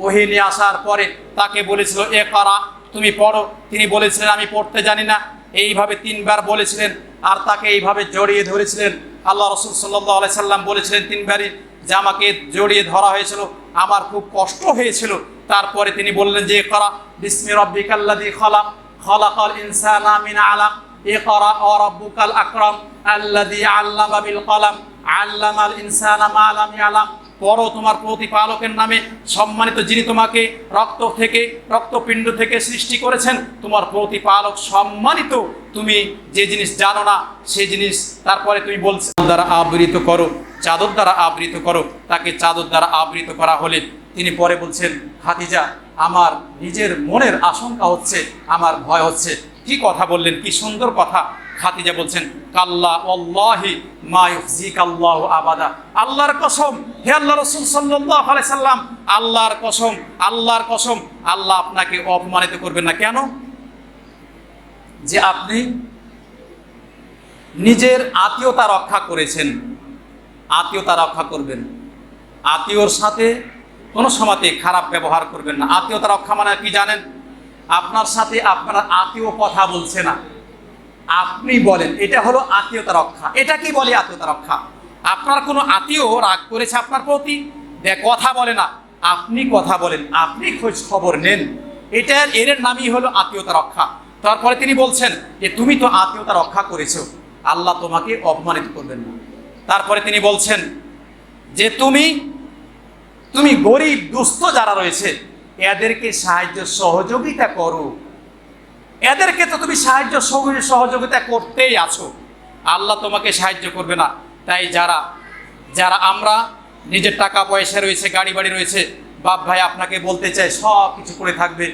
ওহী নিয়ে আসার পরে তাকে বলেছিল ইকরা, তুমি পড়ো। তিনি বলেছিলেন আমি পড়তে জানি না, এইভাবে 3 বার বলেছিলেন, আর তাকে এইভাবে জড়িয়ে ধরেছিলেন। আল্লাহ রাসূল সাল্লাল্লাহু আলাইহি সাল্লাম বলেছিলেন 3 বারই যে আমাকে জড়িয়ে ধরা হয়েছিল, আমার খুব কষ্ট হয়েছিল। তারপরে তিনি বললেন যে ইকরা বিসমি রাব্বিকাল্লাযী খালাক, খলাকাল ইনসানা মিন আলাক, ইকরা ওয়া রাব্বুকাল আকরাম আল্লাযী আল্লামা বিল কলাম আল্লামাল ইনসানা মা লাম ইয়ালাম। পড়ো তোমার প্রতিপালকের নামে, সম্মানিত যিনি তোমাকে রক্তপিণ্ড থেকে সৃষ্টি করেছেন। তোমার প্রতিপালক সম্মানিত, তুমি যে জিনিস জানো না সেই জিনিস। তারপরে তুমি বলছো দ্বারা আবৃত করো, চাদর দ্বারা আবৃত করো। তাকে চাদর দ্বারা আবৃত করা হলে তিনি পরে বলছেন, খাদিজা আমার নিজের মনের আশঙ্কা হচ্ছে, আমার ভয় হচ্ছে। কি কথা বললেন, কি সুন্দর কথা। খাদিজা বলছেন, কাল্লা ওয়াল্লাহি মা ইউখজিকাল্লাহু আবাদা। আল্লাহর কসম, হে আল্লাহ রাসূল সাল্লাল্লাহু আলাইহি সাল্লাম, আল্লাহর কসম, আল্লাহর কসম, আল্লাহ আপনাকে অপমানিত করবেন না। কেন? যে আপনি নিজের আত্মীয়তা রক্ষা করেছেন, আত্মীয়তা রক্ষা করবেন। আত্মীয়র সাথে কোনো সময়তে খারাপ ব্যবহার করবেন না। আত্মীয়তা রক্ষা মানে কি জানেন? আপনার সাথে আপনার আত্মীয় কথা বলছে না, আপনি বলেন, এটা হলো আত্মীয়তা রক্ষা। এটা কি বলে আত্মীয়তা রক্ষা? আপনার কোনো আত্মীয় রাগ করেছে আপনার প্রতি, কথা বলে না, আপনি কথা বলেন, আপনি খোঁজ খবর নেন, এর নামই হলো আত্মীয়তা রক্ষা। তারপরে তিনি বলছেন যে তুমি তো আত্মীয়তা রক্ষা করেছো, আল্লাহ তোমাকে অপমানিত করবেন না। তারপরে তিনি বলছেন যে তুমি গরিব দুস্থ যারা রয়েছে এদেরকে সাহায্য সহযোগিতা করো। এদেরকে তো তুমি সাহায্য সহযোগিতা করতেই আছো, আল্লাহ তোমাকে সাহায্য করবে না। তাই যারা আমরা নিজের টাকা পয়সা রয়েছে, গাড়ি বাড়ি রয়েছে, বাপ ভাই আপনাকে বলতে চাই সব কিছু করে থাকবে,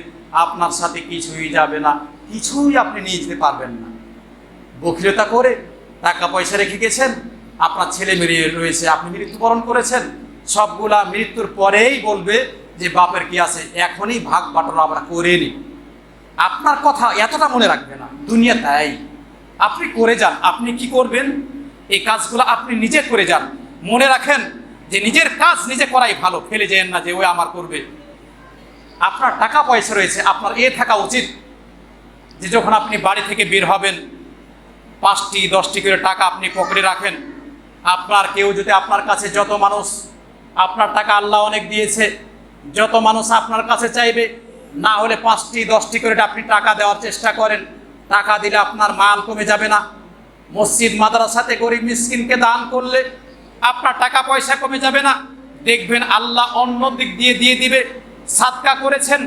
আপনার সাথে কিছুই যাবে না, কিছুই আপনি নিয়ে যেতে পারবেন না। বখিলতা করে টাকা পয়সা রেখে গেছেন, আপনার ছেলে মেয়ে রয়েছে, আপনি মৃত্যুবরণ করেছেন, সবগুলা মৃত্যুর পরেই বলবে যে বাপের কি আছে, এখনই ভাগ বাটোয়ারা আমরা করে নিই। আপনার কথা এতটা মনে রাখবে না দুনিয়া, তাই আপনি করে যান। আপনি কি করবেন? এই কাজগুলো আপনি নিজে করে যান। মনে রাখেন যে নিজের কাজ নিজে করাই ভালো, ফেলে যেন না যে ওই আমার করবে। আপনার টাকা পয়সা রয়েছে, আপনার থাকা উচিত যে যখন আপনি বাড়ি থেকে বের হবেন 5টি 10টি করে টাকা আপনি পকেটে রাখেন। আপনার কেউ যদি আপনার কাছে, যত মানুষ আপনার টাকা আল্লাহ অনেক দিয়েছে, যত মানুষ আপনার কাছে চাইবে, না হলে 5টি 10টি করে আপনি টাকা দেওয়ার চেষ্টা করেন। টাকা দিলে আপনার মাল কমে যাবে না। মসজিদ মাদ্রাসাতে গরিব মিসকিনকে দান করলে আপনার টাকা পয়সা কমে যাবে না, দেখবেন আল্লাহ অন্য দিক দিয়ে দিবে। সাদকা করেছেন,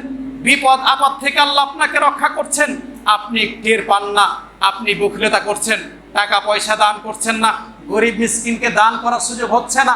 বিপদ আপদ থেকে আল্লাহ আপনাকে রক্ষা করছেন, আপনি টের পান না। আপনি বখিলতা করছেন, টাকা পয়সা দান করছেন না, গরিব মিসকিনকে দান করার সুযোগ হচ্ছে না।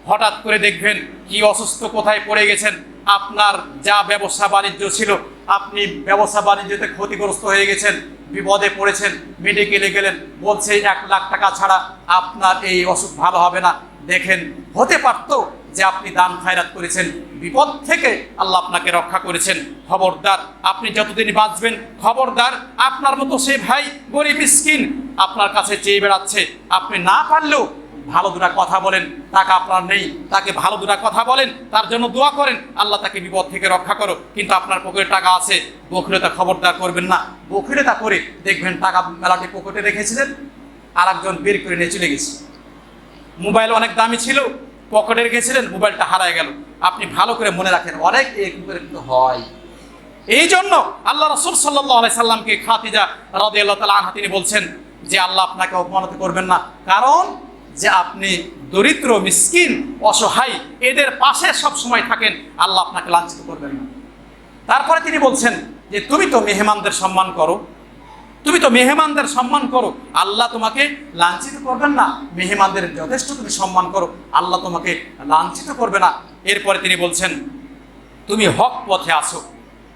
হঠাৎ করে দেখবেন কি অসুস্থ, কোথায় পড়ে গেছেন, আপনার যা ব্যবসা বাণিজ্য ছিল, আপনি ব্যবসা বাণিজ্যতে ক্ষতিগ্রস্ত হয়ে গেছেন, বিপদে পড়েছেন, মেডিকেলে গেলেন, বলছে 1 লাখ টাকা ছাড়া আপনার এই অসুখ ভালো হবে না। দেখেন হতে পারতো যে আপনি দান খায়রাত করেছেন, বিপদ থেকে আল্লাহ আপনাকে রক্ষা করেছেন। খবরদার, আপনি যতদিন বাঁচবেন, খবরদার আপনার মতো সে ভাই গরিব মিসকিন আপনার কাছে চেয়ে বেড়াচ্ছে, আপনি না পারলেও ভালো দুটা কথা বলেন। টাকা আপনার নেই, তাকে ভালো দুটা কথা বলেন, তার জন্য দোয়া করেন, আল্লাহ তাকে বিপদ থেকে রক্ষা করো। কিন্তু আপনার পকেটে টাকা আছে, বখিলতা খবরদার করবেন না। বখিলতা করে দেখবেন টাকা মেলাটি পকেটে রেখেছিলেন, আর একজন বের করে নিয়ে চলে গেছে। মোবাইল অনেক দামি ছিল, পকেটে রেখেছিলেন, মোবাইলটা হারায় গেল। আপনি ভালো করে মনে রাখেন, অনেক কিন্তু হয়। এই জন্য আল্লাহ রাসূল সাল্লাল্লাহু আলাইহি সাল্লামকে খাদিজা রাদিয়াল্লাহু তাআলা আনহা তিনি বলছেন যে আল্লাহ আপনাকে অপমানিত করবেন না, কারণ যে আপনি দরিদ্র মিসকিন অসহায় এদের পাশে সব সময় থাকেন, আল্লাহ আপনাকে লাঞ্ছিত করবেন না। তারপরে তিনি বলছেন যে তুমি তো মেহমানদের সম্মান করো, তুমি তো মেহমানদের সম্মান করো, আল্লাহ তোমাকে লাঞ্ছিত করবেন না। মেহমানদের যথেষ্ট তুমি সম্মান করো, আল্লাহ তোমাকে লাঞ্ছিত করবে না। এরপরে তিনি বলছেন তুমি হক পথে আছো,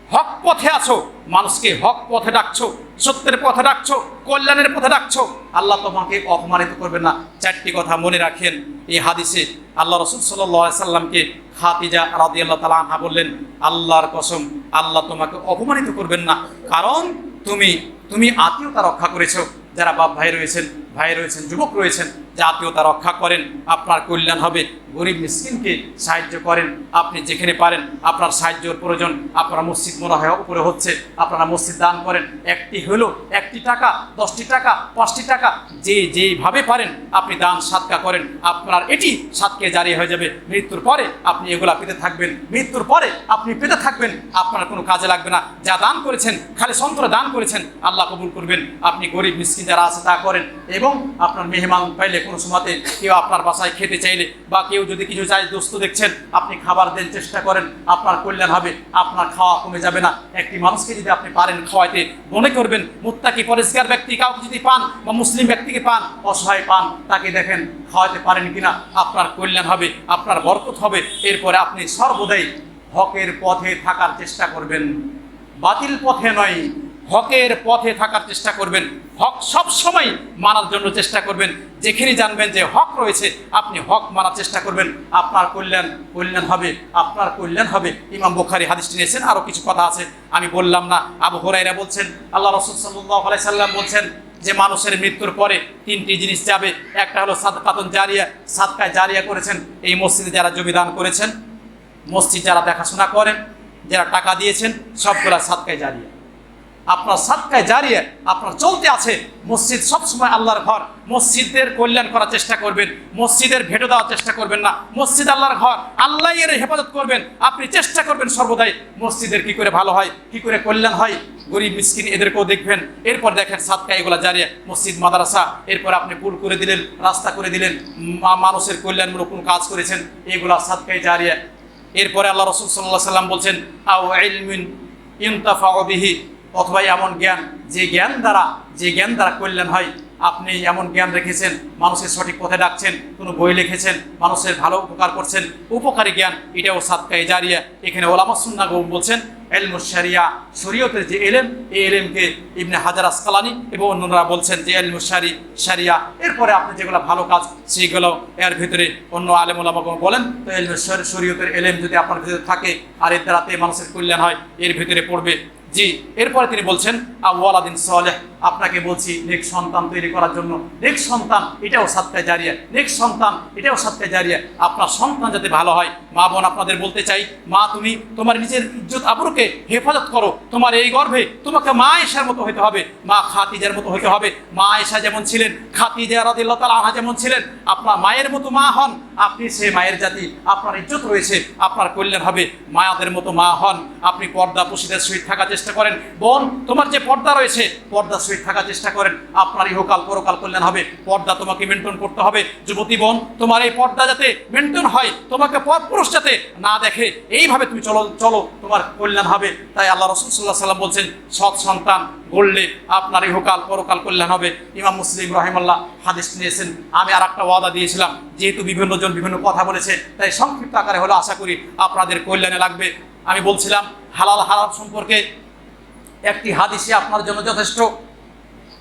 হক পথে আছো, মানুষকে হক পথে ডাকছো, সত্যের পথে ডাকছো, কল্যাণের পথে ডাকছো, আল্লাহ তোমাকে অপমানিত করবেন না। 4টি কথা মনে রাখেন। এই হাদিসে আল্লাহ রাসূল সাল্লাল্লাহু আলাইহি সাল্লামকে খাদিজা রাদিয়াল্লাহু তাআলা আনহা বললেন, আল্লাহর কসম, আল্লাহ তোমাকে অপমানিত করবেন না, কারণ তুমি আত্মীয়তা রক্ষা করেছো। যারা বাপ ভাই রয়েছেন, ভাই রয়েছেন, যুবক রয়েছেন, জাতীয়তা রক্ষা করেন, আপনার কল্যাণ হবে। গরিব মিসকিনকে সাহায্য করেন, আপনি যেখানে পারেন আপনার সাহায্যের প্রয়োজন। আপনারা মসজিদ মনে হয় উপরে হচ্ছে, আপনারা মসজিদ দান করেন, একটি হলো 1টি টাকা, 10টি টাকা, 5টি টাকা, যেইভাবে পারেন আপনি দান সাদকা করেন। আপনার এটি সাদকে জারিয়া হয়ে যাবে। মৃত্যুর পরে আপনি এগুলা পেতে থাকবেন, মৃত্যুর পরে আপনি পেতে থাকবেন, আপনার কোনো কাজে লাগবে না। যা দান করেছেন, খালি সন্তরে দান করেছেন, আল্লাহ কবুল করবেন। আপনি গরিব মিসকিন যারা আছে তা করেন। এবং আপনার মেহমান পাইলে কোনো সময়তে কেউ আপনার বাসায় খেতে চাইলে বা কেউ যদি কিছু চাই, দোস্ত দেখছেন, আপনি খাবার দেন, চেষ্টা করেন, আপনার কল্যাণ হবে, আপনার খাওয়া কমে যাবে না। একটি মানুষকে যদি আপনি পারেন খাওয়াইতে, মনে করবেন মুত্তাকি পরিষ্কার ব্যক্তি কাউকে যদি পান বা মুসলিম ব্যক্তিকে পান, অসহায় পান, তাকে দেখেন খাওয়াতে পারেন কিনা, আপনার কল্যাণ হবে, আপনার বরকত হবে। এরপরে আপনি সর্বদাই হকের পথে থাকার চেষ্টা করবেন, বাতিল পথে নয়, হকের পথে থাকার চেষ্টা করবেন। হক সব সময় মানার জন্য চেষ্টা করবেন। যেখানে জানবেন যে হক রয়েছে, আপনি হক মানার চেষ্টা করবেন, আপনার কল্যাণ হবে, আপনার কল্যাণ হবে। ইমাম বুখারী হাদিসটি নিয়েছেন। আরও কিছু কথা আছে, আমি বললাম না। আবু হুরায়রা বলছেন, আল্লাহ রাসূল সাল্লাল্লাহু আলাইহি সাল্লাম বলছেন যে মানুষের মৃত্যুর পরে 3টি জিনিস যাবে। একটা হলো সাদকাতুন জারিয়া, সাদকা জারিয়া করেছেন। এই মসজিদে যারা জমি দান করেছেন, মসজিদ যারা দেখাশোনা করেন, যারা টাকা দিয়েছেন, সবগুলা সাদকায় জারিয়া। আপনার সাদকায় জারিয়া আপনার চলতে আছে। মসজিদ সবসময় আল্লাহর ঘর, মসজিদের কল্যাণ করার চেষ্টা করবেন, মসজিদের ভেটো দেওয়ার চেষ্টা করবেন না। মসজিদ আল্লাহর ঘর, আল্লাহ এর হেফাজত করবেন। আপনি চেষ্টা করবেন সর্বদাই মসজিদের কি করে ভালো হয়, কি করে কল্যাণ হয়, গরিব মিসকিন এদেরকেও দেখবেন। এরপর দেখেন সাদকা এগুলা জারিয়া, মসজিদ মাদ্রাসা, এরপর আপনি পুল করে দিলেন, রাস্তা করে দিলেন, মানুষের কল্যাণমূলক কোন কাজ করেছেন, এগুলা সাদকায় জারিয়া। এরপরে আল্লাহ রাসূল সাল্লাল্লাহু আলাইহি সাল্লাম বলছেন, আও ইলমিন ইনতাফাউ বিহি, অথবা এমন জ্ঞান যে জ্ঞান দ্বারা কল্যাণ হয়। আপনি এমন জ্ঞান রেখেছেন, মানুষের সঠিক পথে ডাকছেন, কোনো বই লিখেছেন, মানুষের ভালো উপকার করছেন, উপকারী জ্ঞান, এটাও সাদকায়ে জারিয়া। এখানে ওলামা সুন্নাহ বলছেন ইলমুশ শরিয়া, শরীয়তের যে ইলম, এই ইলমকে ইবনে হাজার আসকালানি এবং অন্যরা বলছেন যে ইলমুশ শরিয়া। এরপরে আপনি যেগুলো ভালো কাজ সেইগুলো এর ভিতরে অন্য আলেম ওলামা বলেন তো ইলমুশ শরীয়তের ইলম যদি আপনার ভিতরে থাকে আর এর দ্বারাতে মানুষের কল্যাণ হয়, এর ভিতরে পড়বে। জি, এরপরে তিনি বলছেন আওয়ালাদিন সালেহ, আপনাকে বলছি নেক সন্তান তৈরি করার জন্য। নেক সন্তান এটাও সাদকায়ে জারিয়া, নেক সন্তান এটাও সাদকায়ে জারিয়া। আপনার সন্তান যাতে ভালো হয়। মা বোন আপনাদের বলতে চাই, মা তুমি তোমার নিজের ইজ্জত আবরুকে হেফাজত করো। তোমার এই গর্ভে তোমাকে মা আয়েশার মতো হতে হবে, মা খাদিজার মতো হতে হবে। মা আয়েশা যেমন ছিলেন, খাদিজা রাদিয়াল্লাহু তাআলা আনহা যেমন ছিলেন, আপনার মায়ের মতো মা হন। আপনি সে মায়ের জাতি, আপনার ইজ্জত রয়েছে, আপনার কল্যাণ হবে। মায়াদের মতো মা হন। আপনি পর্দা পুশিদের সহিত থাকার চেষ্টা করেন। বোন, তোমার যে পর্দা রয়েছে, পর্দার সহিত থাকার চেষ্টা করেন, আপনার ইহকাল পরকাল কল্যাণ হবে। পর্দা তোমাকে মেনটেন করতে হবে। যুবতী বোন, তোমার এই পর্দা যাতে মেনটেন হয়, তোমাকে পরপুরুষ যাতে না দেখে, এইভাবে তুমি চলো, তোমার কল্যাণ হবে। তাই আল্লাহ রাসূল সাল্লাল্লাহু আলাইহি ওয়াসাল্লাম বলছেন, সৎ সন্তান গড়লে আপনার ইহকাল পরকাল কল্যাণ হবে। ইমাম মুসলিম রাহিমাহুল্লাহ হাদিস নিয়েছেন। আমি আর একটা ওয়াদা দিয়েছিলাম, যেহেতু বিভিন্ন জন বিভিন্ন কথা বলেছে, তাই সংক্ষিপ্ত আকারে হলো, আশা করি আপনাদের কল্যাণে লাগবে। আমি বলছিলাম হালাল হারাম সম্পর্কে একটি হাদিসই আপনার জন্য যথেষ্ট।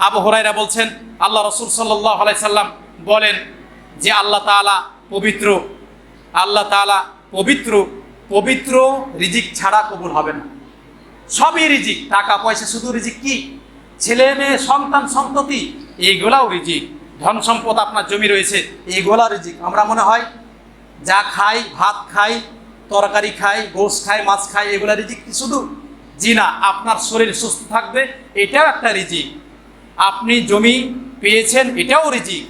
আবু হুরায়রা বলছেন, আল্লাহ রাসূল সাল্লাল্লাহু আলাইহি সাল্লাম বলেন যে আল্লাহ তাআলা পবিত্র, আল্লাহ তাআলা পবিত্র, পবিত্র রিজিক ছাড়া কবুল হবে না। সবই রিজিক, টাকা পয়সা শুধু রিজিক কি? ছেলে মেয়ে, সন্তান সন্ততি, এইগুলাও রিজিক। ধন সম্পদ, আপনার জমি রয়েছে, এইগুলা রিজিক। আমরা মনে হয় যা খাই, ভাত খাই, তরকারি খাই, গোশত খাই, মাছ খাই, এগুলা রিজিক কি শুধু? জি না, আপনার শরীর সুস্থ থাকবে, এটাও একটা রিজিক। আপনি জমি পেয়েছেন, এটাও রিজিক।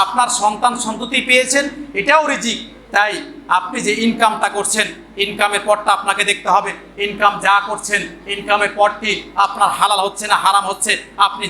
আপনার সন্তান সন্ততি পেয়েছেন, এটাও রিজিক। তাই আপনি যে ইনকামটা করছেন, ইনকামের পথটা আপনাকে দেখতে হবে। ইনকাম যা করছেন, ইনকামের পথটি আপনার হালাল হচ্ছে না হারাম হচ্ছে, আপনি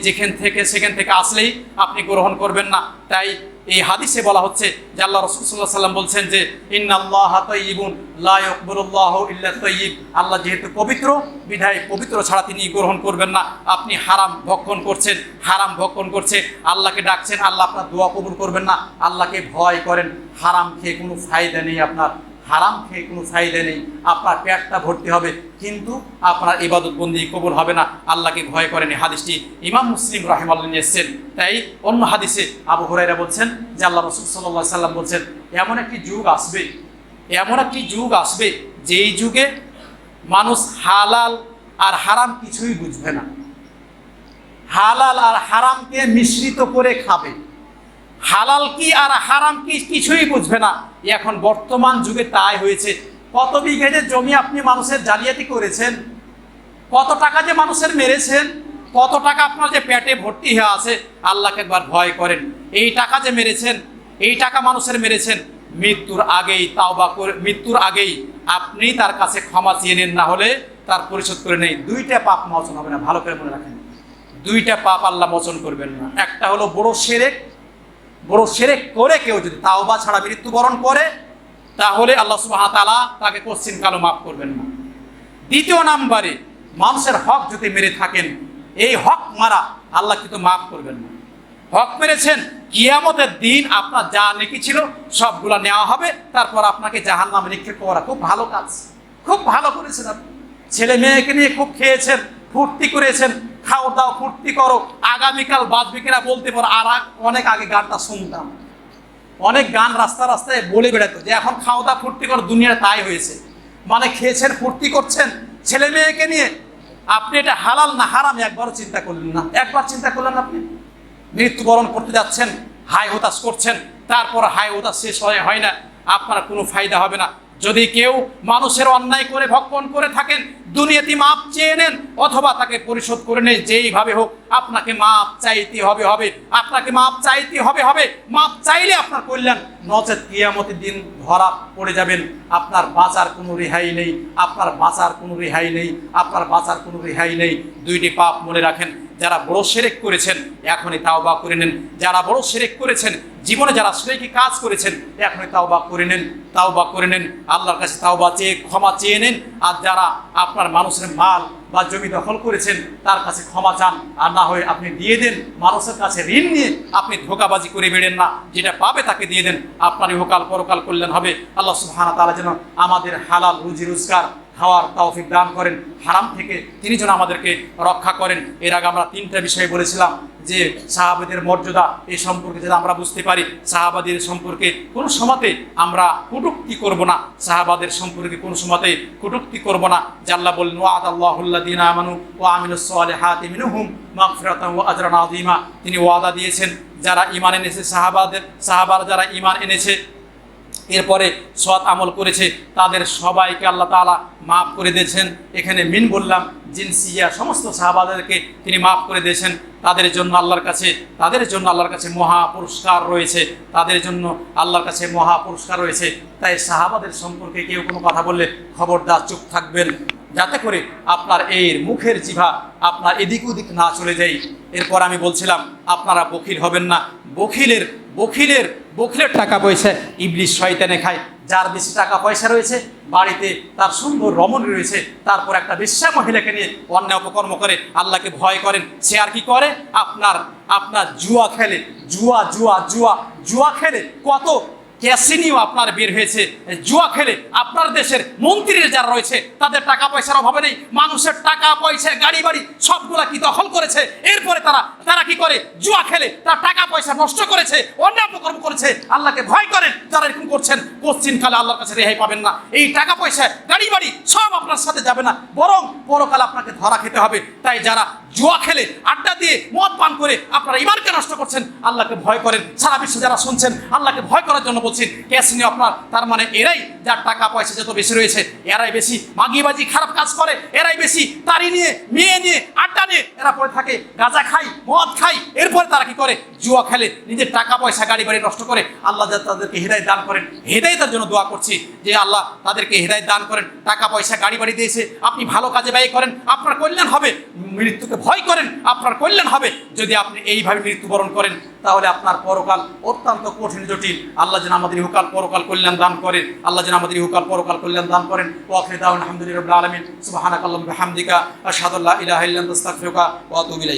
সেখান থেকে আসলেই আপনি গ্রহণ করবেন না। তাই এই হাদিসে বলা হচ্ছে যে আল্লাহ রাসূল সাল্লাল্লাহু আলাইহি ওয়াসাল্লাম বলছেন যে ইন্নাল্লাহা তাইয়্যিবুন লা ইয়াকবালুল্লাহু ইল্লা তাইয়্যিব, আল্লাহ যেহেতু পবিত্র, বিধায় পবিত্র ছাড়া তিনি গ্রহণ করবেন না। আপনি হারাম ভক্ষণ করছেন, হারাম ভক্ষণ করছে, আল্লাহকে ডাকছেন, আল্লাহ আপনার দোয়া কবুল করবেন না। আল্লাহকে ভয় করেন। হারাম খেয়ে কোনো ফায়দা নেই, আপনার হারাম খেয়ে কোনো ফায়দা নেই। আপনার পেটটা ভর্তি হবে, কিন্তু আপনার ইবাদত বন্দি কবুল হবে না। আল্লাহকে ভয় করেন। এই হাদিসটি ইমাম মুসলিম রাহিমাহুল্লাহ নিয়ে এসেছেন। তাই অন্য হাদিসে আবু হুরায়রা বলছেন যে আল্লাহ রাসূল সাল্লাল্লাহু আলাইহি সাল্লাম বলছেন, এমন একটি যুগ আসবে যেই যুগে মানুষ হালাল আর হারাম কিছুই বুঝবে না। হালাল আর হারামকে মিশ্রিত করে খাবে। হালাল কি আর হারাম কি কিছুই বুঝবে না। এখন বর্তমান যুগে তাই হয়েছে। কত বিঘে যে জমি আপনি মানুষের জালিয়াতি করেছেন, কত টাকা যে মানুষের মেরেছেন, কত টাকা আপনার যে পেটে ভর্তি হয়ে আছে, আল্লাহকে একবার ভয় করেন। এই টাকা যে মেরেছেন, এই টাকা মানুষের মেরেছেন, মৃত্যুর আগেই তাওবা করে, মৃত্যুর আগেই আপনি তার কাছে ক্ষমা চেয়ে নেন, না হলে তার পরিশোধ করে নেই। দুইটা পাপ মোচন হবে না, ভালো করে মনে রাখেন। দুইটা পাপ আল্লাহ মোচন করবেন না। একটা হলো বড় শিরক, বড় শিরক করে কেউ যদি তাওবা ছাড়া মৃত্যুবরণ করে, তাহলে আল্লাহ সুবহানাহু ওয়া তাআলা তাকে কোশ্চিন কালো মাফ করবেন না। দ্বিতীয় নাম্বারে, মানুষের হক যদি মেরে থাকেন, এই হক মারা আল্লাহ কিন্তু মাফ করবেন না। হক মেরেছেন, কিয়ামতের দিন আপনার যা নেকি ছিল সবগুলা নেওয়া হবে, তারপর আপনাকে জাহান্নামে নিক্ষেপ করা। খুব ভালো কাজ, খুব ভালো করেছেন আপনি। ছেলে মেয়েকে নিয়ে খুব খেয়েছেন, ফুর্তি করেছেন, খাও দাও ফুর্তি করো, আগামীকাল বাঁচবে কিনা বলতে পারো। আর অনেক আগে গানটা শুনতাম, অনেক গান রাস্তা রাস্তায় বলে বেড়াতো যে এখন খাও দাও ফুর্তি করো, দুনিয়ায় তাই হয়েছে। মানে খেয়েছেন, ফুর্তি করছেন ছেলে মেয়েকে নিয়ে, আপনি এটা হালাল না হারাম একবারও চিন্তা করলেন না। একবার চিন্তা করলেন আপনি? মৃত্যুবরণ করতে যাচ্ছেন, হাই হতাশ করছেন, তারপর হাই হতাশ শেষ হয় না, আপনার কোনো ফায়দা হবে না। যদি কেউ মানুষের অন্যায় করে ভক্ষণ করে থাকেন, দুনিয়াতে মাপ চেয়ে নেন, অথবা তাকে পরিশোধ করে নেন। যেইভাবে হোক আপনাকে মাপ চাইতে হবে, আপনাকে মাপ চাইতে হবে। মাপ চাইলে আপনার কল্যাণ, নচেত কিয়ামতের দিন ধরা পড়ে যাবেন। আপনার বাঁচার কোনো রেহাই নেই, আপনার বাঁচার কোনো রেহাই নেই, আপনার বাঁচার কোনো রেহাই নেই। দুইটি পাপ মনে রাখেন। যারা বড় শিরক করেছেন এখনই তাওবা করে নেন। যারা বড় শিরক করেছেন, জীবনে যারা শিরকি কাজ করেছেন, এখনই তাওবা করে নেন, তাওবা করে নেন, আল্লাহর কাছে তাওবা চেয়ে ক্ষমা চেয়ে নেন। আর যারা আপনার মানুষের মাল বা জমি দখল করেছেন, তার কাছে ক্ষমা চান, আর না হয় আপনি দিয়ে দেন। মানুষের কাছে ঋণ নিয়ে আপনি ধোঁকাবাজি করে বেড়েন না, যেটা পাবে তাকে দিয়ে দেন, আপনার ইহকাল পরকাল কল্যাণ হবে। আল্লাহ সুবহানাহু ওয়া তাআলা যেন আমাদের হালাল রুজি রোজগার খাওয়ার তৌফিক দান করেন, হারাম থেকে তিনি যেন আমাদেরকে রক্ষা করেন। এর আগে আমরা তিনটা বিষয় বলেছিলাম যে সাহাবাদের মর্যাদা, এই সম্পর্কে যেটা আমরা বুঝতে পারি। সাহাবাদের সম্পর্কে কোনো সময়তে আমরা কটূক্তি করব না, সাহাবাদের সম্পর্কে কোনো সময়তে কটূক্তি করব না। যে আল্লাহ বললেন, ওয়াদাল্লাহুল্লাযীনা আমানু ওয়া আমিলুস সালিহাতি মিনহুম মাগফিরাতান ওয়া আজরান আযীমা। তিনি ওয়াদা দিয়েছেন যারা ঈমান এনেছে, সাহাবারা যারা ঈমান এনেছে, এরপরে সৎ আমল করেছে, তাদের সবাইকে আল্লাহ তাআলা মাফ করে দিয়েছেন। এখানে মিন বললাম জিনসিয়া, সমস্ত সাহাবাদেরকে তিনি মাফ করে দিয়েছেন। তাদের জন্য আল্লাহর কাছে মহা পুরস্কার রয়েছে, তাদের জন্য আল্লাহর কাছে মহা পুরস্কার রয়েছে। তাই সাহাবাদের সম্পর্কে কেউ কোনো কথা বললে খবরদার চুপ থাকবেন, যাতে করে আপনার এই মুখের জিভা আপনার এদিক ওদিক না চলে যায়। এরপর আমি বলছিলাম আপনারা বখিল হবেন না। বখিলের টাকা পয়সা ইবলিস শয়তানে খায়। যার বেশি টাকা পয়সা রয়েছে, বাড়িতে তার সুন্দর রমণী রয়েছে, তারপর একটা বেশ্যা মহিলাকে নিয়ে অন্যায় অপকর্ম করে, আল্লাহকে ভয় করেন, সে আর কি করে, আপনার জুয়া খেলে, জুয়া খেলে। কত ক্যাসিনিও আপনার বের হয়েছে, জুয়া খেলে আপনার দেশের মন্ত্রীরা যারা রয়েছে, তাদের টাকা পয়সার অভাবে নেই, মানুষের টাকা পয়সা গাড়ি বাড়ি সবগুলা কি দখল করেছে। এরপরে তারা কি করে, জুয়া খেলে তার টাকা পয়সা নষ্ট করেছে, অন্যায় অপকর্ম করেছে। আল্লাহকে ভয় করেন যারা এরকম করছেন, পশ্চিম কালে আল্লাহর কাছে রেহাই পাবেন না। এই টাকা পয়সা গাড়ি বাড়ি সব আপনার সাথে যাবে না, বরং পরকালে আপনাকে ধরা খেতে হবে। তাই যারা জুয়া খেলে, আড্ডা দিয়ে, মদ পান করে আপনারা ঈমানকে নষ্ট করছেন, আল্লাহকে ভয় করেন। সারা বিশ্বে যারা শুনছেন, আল্লাহকে ভয় করার জন্য বলছেন। ক্যাসিনি আপনার, তার মানে এরাই যার টাকা পয়সা যত বেশি রয়েছে, এরাই বেশি মাগিবাজি খারাপ কাজ করে, এরাই বেশি তারি নিয়ে, মেয়ে নিয়ে, আড্ডা নিয়ে এরা পড়ে থাকে, গাঁজা খাই, মদ খাই। এরপরে তারা কি করে, জুয়া খেলে, নিজের টাকা পয়সা গাড়ি বাড়ি নষ্ট করে। আল্লাহ যাতে তাদেরকে হেদায়েত দান করেন, হেদায়েতের জন্য দোয়া করছি যে আল্লাহ তাদেরকে হেদায়েত দান করেন। টাকা পয়সা গাড়ি বাড়ি দিয়েছে, আপনি ভালো কাজে ব্যয় করেন, আপনার কল্যাণ হবে। মৃত্যুকে ভয় করেন, আপনার কল্যাণ হবে। যদি আপনি এইভাবে মৃত্যুবরণ করেন, তাহলে আপনার পরকাল অত্যন্ত কঠিন জটিল। আল্লাহ যেন আমাদের ইহকাল পরকাল কল্যাণ দান করেন, আল্লাহ যেন আমাদের ইহকাল পরকাল কল্যাণ দান করেন। ওয়া আখিরু দাওয়ানা আলহামদুলিল্লাহি রাব্বিল আলামিন। সুবহানাকাল্লাহুম্মা ওয়া বিহামদিকা আশহাদু আল্লা ইলাহা ইল্লা আনতা আস্তাগফিরুকা ওয়া আতুবু ইলাইক।